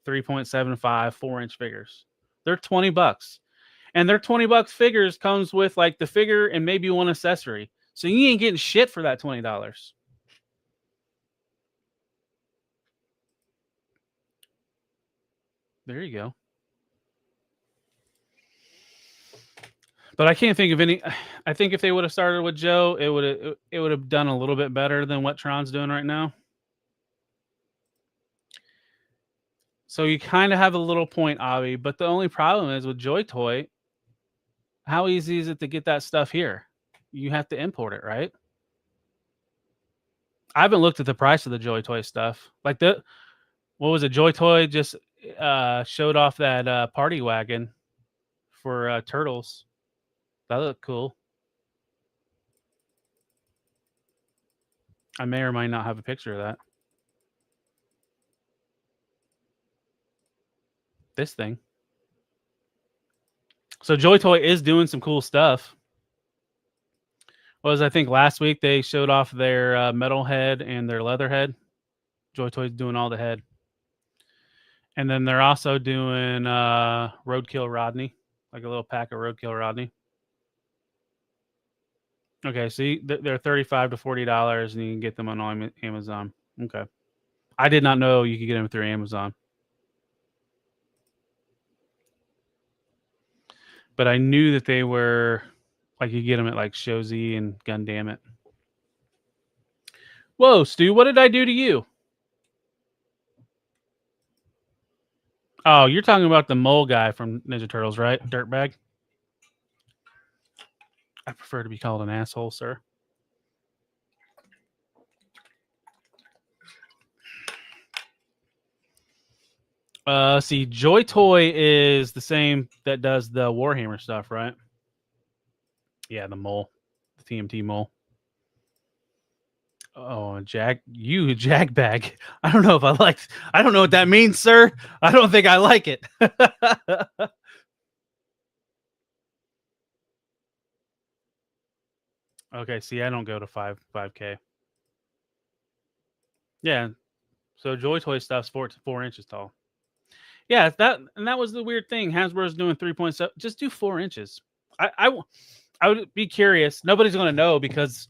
3.75 4-inch figures. They're $20. And their $20 figures comes with like the figure and maybe one accessory. So you ain't getting shit for that $20. There you go. But I can't think of any. I think if they would have started with Joe, it would have done a little bit better than what Tron's doing right now. So you kind of have a little point, Avi. But the only problem is with Joy Toy, how easy is it to get that stuff here? You have to import it, right? I haven't looked at the price of the Joy Toy stuff. Like what was it? Joy Toy just showed off that party wagon for Turtles. That looked cool. I may or might not have a picture of that. This thing. So Joy Toy is doing some cool stuff. I think last week they showed off their metal head and their leather head. Joy Toy's doing all the head. And then they're also doing Roadkill Rodney, like a little pack of Roadkill Rodney. Okay, see, they're $35 to $40, and you can get them on Amazon. Okay. I did not know you could get them through Amazon. But I knew that they were, like, you get them at, like, Shozy and Gundamn It. Whoa, Stu, what did I do to you? Oh, you're talking about the mole guy from Ninja Turtles, right? Dirtbag? I prefer to be called an asshole, sir. See, Joy Toy is the same that does the Warhammer stuff, right? Yeah, the mole. The TMT mole. Oh, Jagbag. I don't know if I don't know what that means, sir. I don't think I like it. Okay, see, I don't go to 5K. Yeah. So Joy Toy stuff's 4 inches tall. Yeah, that was the weird thing. Hasbro's doing 3.7. Just do 4 inches. I would be curious. Nobody's going to know because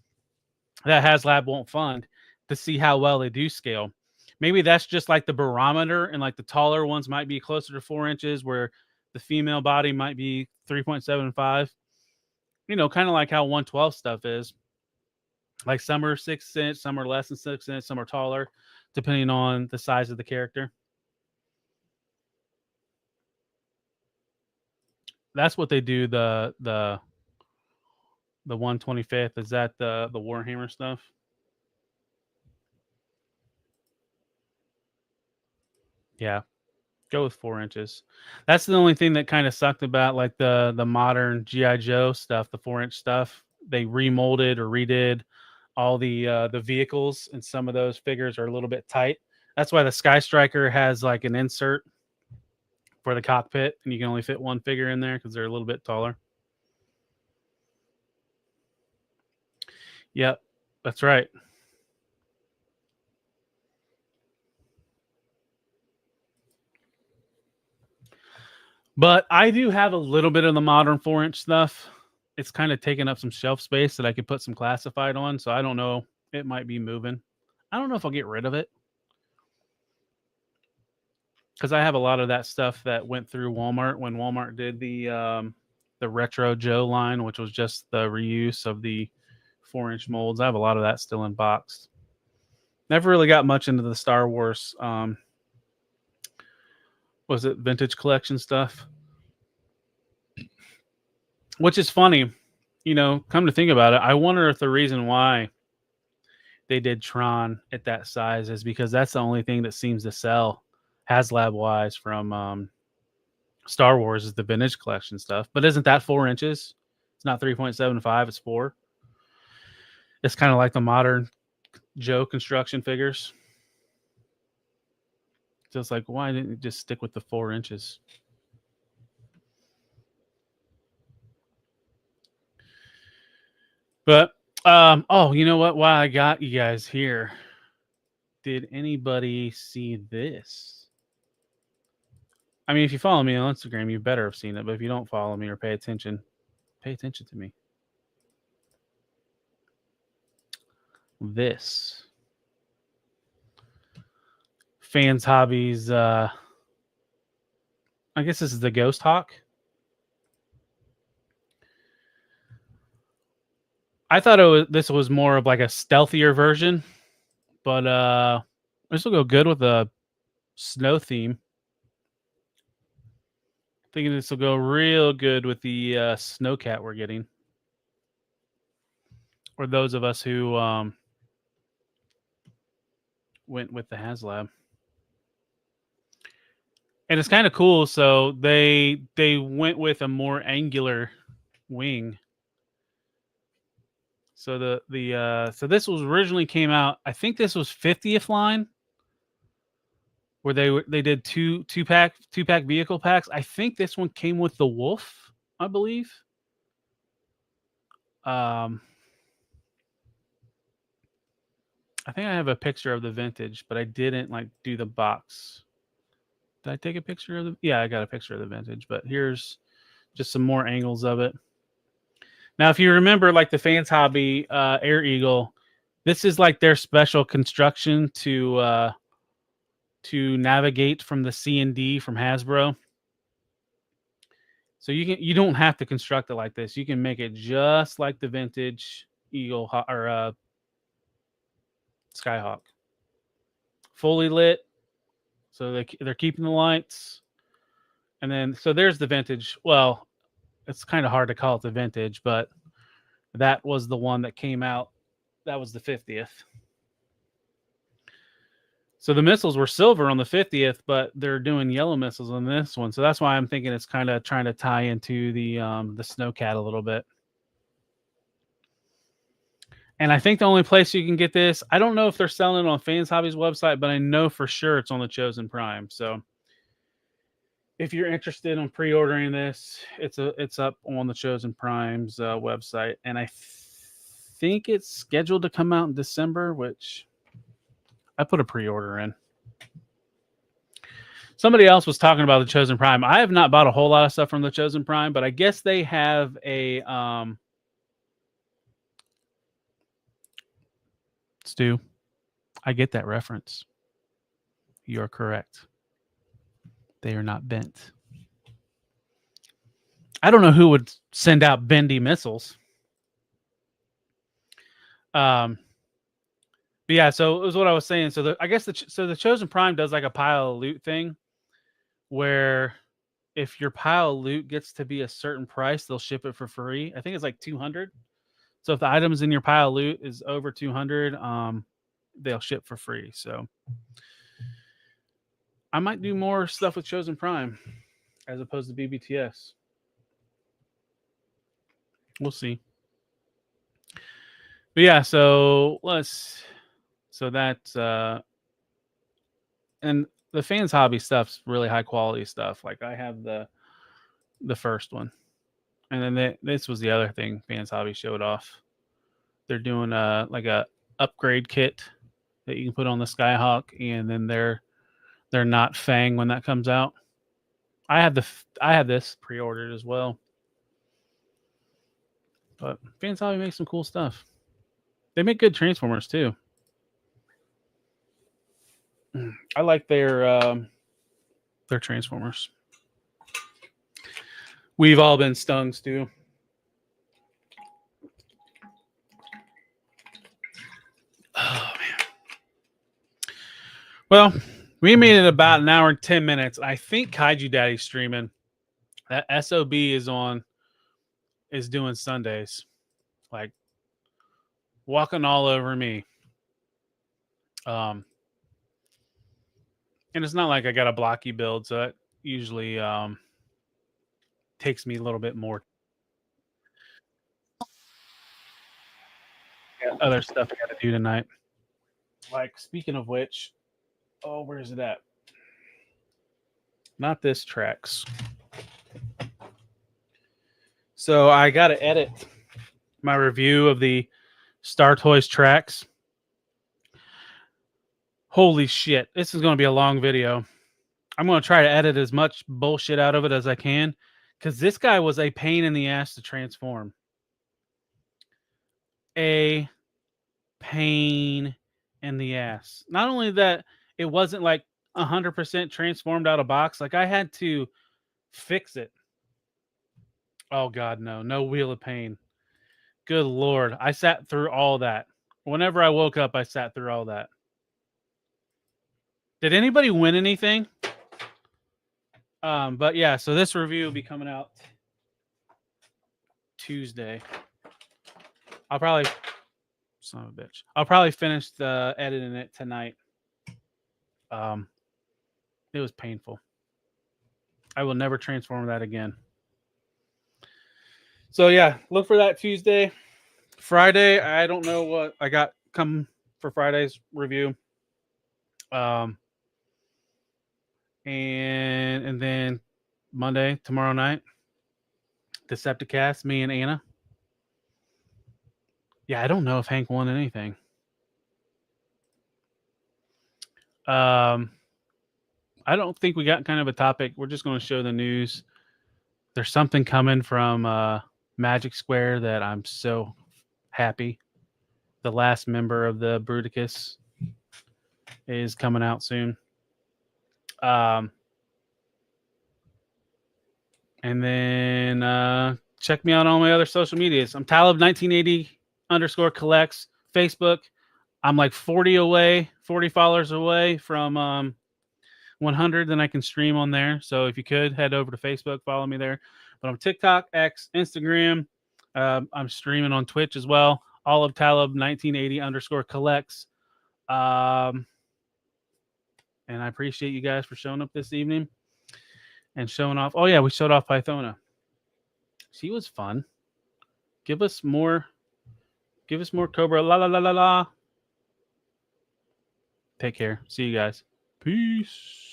that HasLab won't fund to see how well they do scale. Maybe that's just like the barometer, and like the taller ones might be closer to 4 inches, where the female body might be 3.75. You know, kind of like how 112 stuff is. Like some are 6 inch, some are less than 6 inch, some are taller, depending on the size of the character. That's what they do. The 125th, is that the Warhammer stuff? Yeah, go with 4 inches. That's the only thing that kind of sucked about like the modern GI Joe stuff, the 4-inch stuff. They remolded or redid all the vehicles, and some of those figures are a little bit tight. That's why the Sky Striker has like an insert for the cockpit, and you can only fit one figure in there because they're a little bit taller. Yep, that's right. But I do have a little bit of the modern 4-inch stuff. It's kind of taking up some shelf space that I could put some classified on. So I don't know. It might be moving. I don't know if I'll get rid of it, because I have a lot of that stuff that went through Walmart when Walmart did the Retro Joe line, which was just the reuse of the 4-inch molds. I have a lot of that still in box. Never really got much into the Star Wars was it vintage collection stuff, which is funny. You know, come to think about it, I wonder if the reason why they did Tron at that size is because that's the only thing that seems to sell HasLab wise from Star Wars is the vintage collection stuff. But isn't that 4 inches? It's not 3.75, it's 4. It's kind of like the modern Joe construction figures. So it's like, why didn't you just stick with the 4 inches? But, oh, you know what? While I got you guys here, did anybody see this? I mean, if you follow me on Instagram, you better have seen it. But if you don't follow me or pay attention to me. This. Fans Hobbies, I guess this is the Ghost Hawk. I thought this was more of like a stealthier version, but this will go good with a snow theme. Thinking this will go real good with the Snowcat we're getting, or those of us who went with the HasLab. And it's kind of cool. So they went with a more angular wing. So so this was originally came out. I think this was 50th line, where they did two pack vehicle packs. I think this one came with the Wolf, I believe. I think I have a picture of the vintage, but I didn't like do the box. Did I take a picture of the? Yeah, I got a picture of the vintage, but here's just some more angles of it. Now, if you remember, like the Fans Hobby Air Eagle, this is like their special construction to navigate from the C&D from Hasbro. So you don't have to construct it like this. You can make it just like the vintage Eagle or Skyhawk, fully lit. So they're keeping the lights, and then so there's the vintage. Well, it's kind of hard to call it the vintage, but that was the one that came out. That was the 50th. So the missiles were silver on the 50th, but they're doing yellow missiles on this one. So that's why I'm thinking it's kind of trying to tie into the Snowcat a little bit. And I think the only place you can get this, I don't know if they're selling it on Fans Hobbies website, but I know for sure it's on the Chosen Prime. So if you're interested in pre-ordering this, it's up on the Chosen Prime's website. And I think it's scheduled to come out in December, which I put a pre-order in. Somebody else was talking about the Chosen Prime. I have not bought a whole lot of stuff from the Chosen Prime, but I guess they have a Stu, I get that reference. You're correct. They are not bent. I don't know who would send out bendy missiles. But yeah, so it was what I was saying. So I guess the Chosen Prime does like a pile of loot thing, where if your pile of loot gets to be a certain price, they'll ship it for free. I think it's like 200. So if the items in your pile of loot is over 200, they'll ship for free. So I might do more stuff with Chosen Prime as opposed to BBTS. We'll see. But yeah, so that's and the Fans Hobby stuff's really high quality stuff. Like I have the first one, and then this was the other thing Fans Hobby showed off. They're doing like a upgrade kit that you can put on the Skyhawk, and then they're not Fang when that comes out. I have this pre-ordered as well. But Fans Hobby makes some cool stuff. They make good Transformers too. I like their Transformers. We've all been stung, Stu. Oh man. Well, we made it about an hour and 10 minutes. I think Kaiju Daddy's streaming. That SOB is doing Sundays. Like walking all over me. And it's not like I got a blocky build, so it usually takes me a little bit more. Got other stuff I got to do tonight. Like, speaking of which, where is it at? Not this tracks. So I got to edit my review of the Star Toys tracks. Holy shit. This is going to be a long video. I'm going to try to edit as much bullshit out of it as I can, because this guy was a pain in the ass to transform. A pain in the ass. Not only that, it wasn't like 100% transformed out of box. Like I had to fix it. Oh God, no Wheel of Pain. Good Lord. I sat through all that. Whenever I woke up, I sat through all that. Did anybody win anything? But yeah, so this review will be coming out Tuesday. I'll probably finish the editing it tonight. It was painful. I will never transform that again. So yeah, look for that Tuesday. Friday, I don't know what I got coming for Friday's review. And then Monday, tomorrow night, Decepticast, me and Anna. Yeah, I don't know if Hank won anything. I don't think we got kind of a topic. We're just going to show the news. There's something coming from Magic Square that I'm so happy. The last member of the Bruticus is coming out soon. And then check me out on my other social medias. I'm Talib1980_collects. Facebook. I'm like 40 followers away from 100. Then I can stream on there. So if you could head over to Facebook, follow me there. But I'm TikTok, X, Instagram. I'm streaming on Twitch as well. All of Talib1980_collects. And I appreciate you guys for showing up this evening and showing off. Oh yeah, we showed off Pythona. She was fun. Give us more Cobra-La. Take care. See you guys. Peace.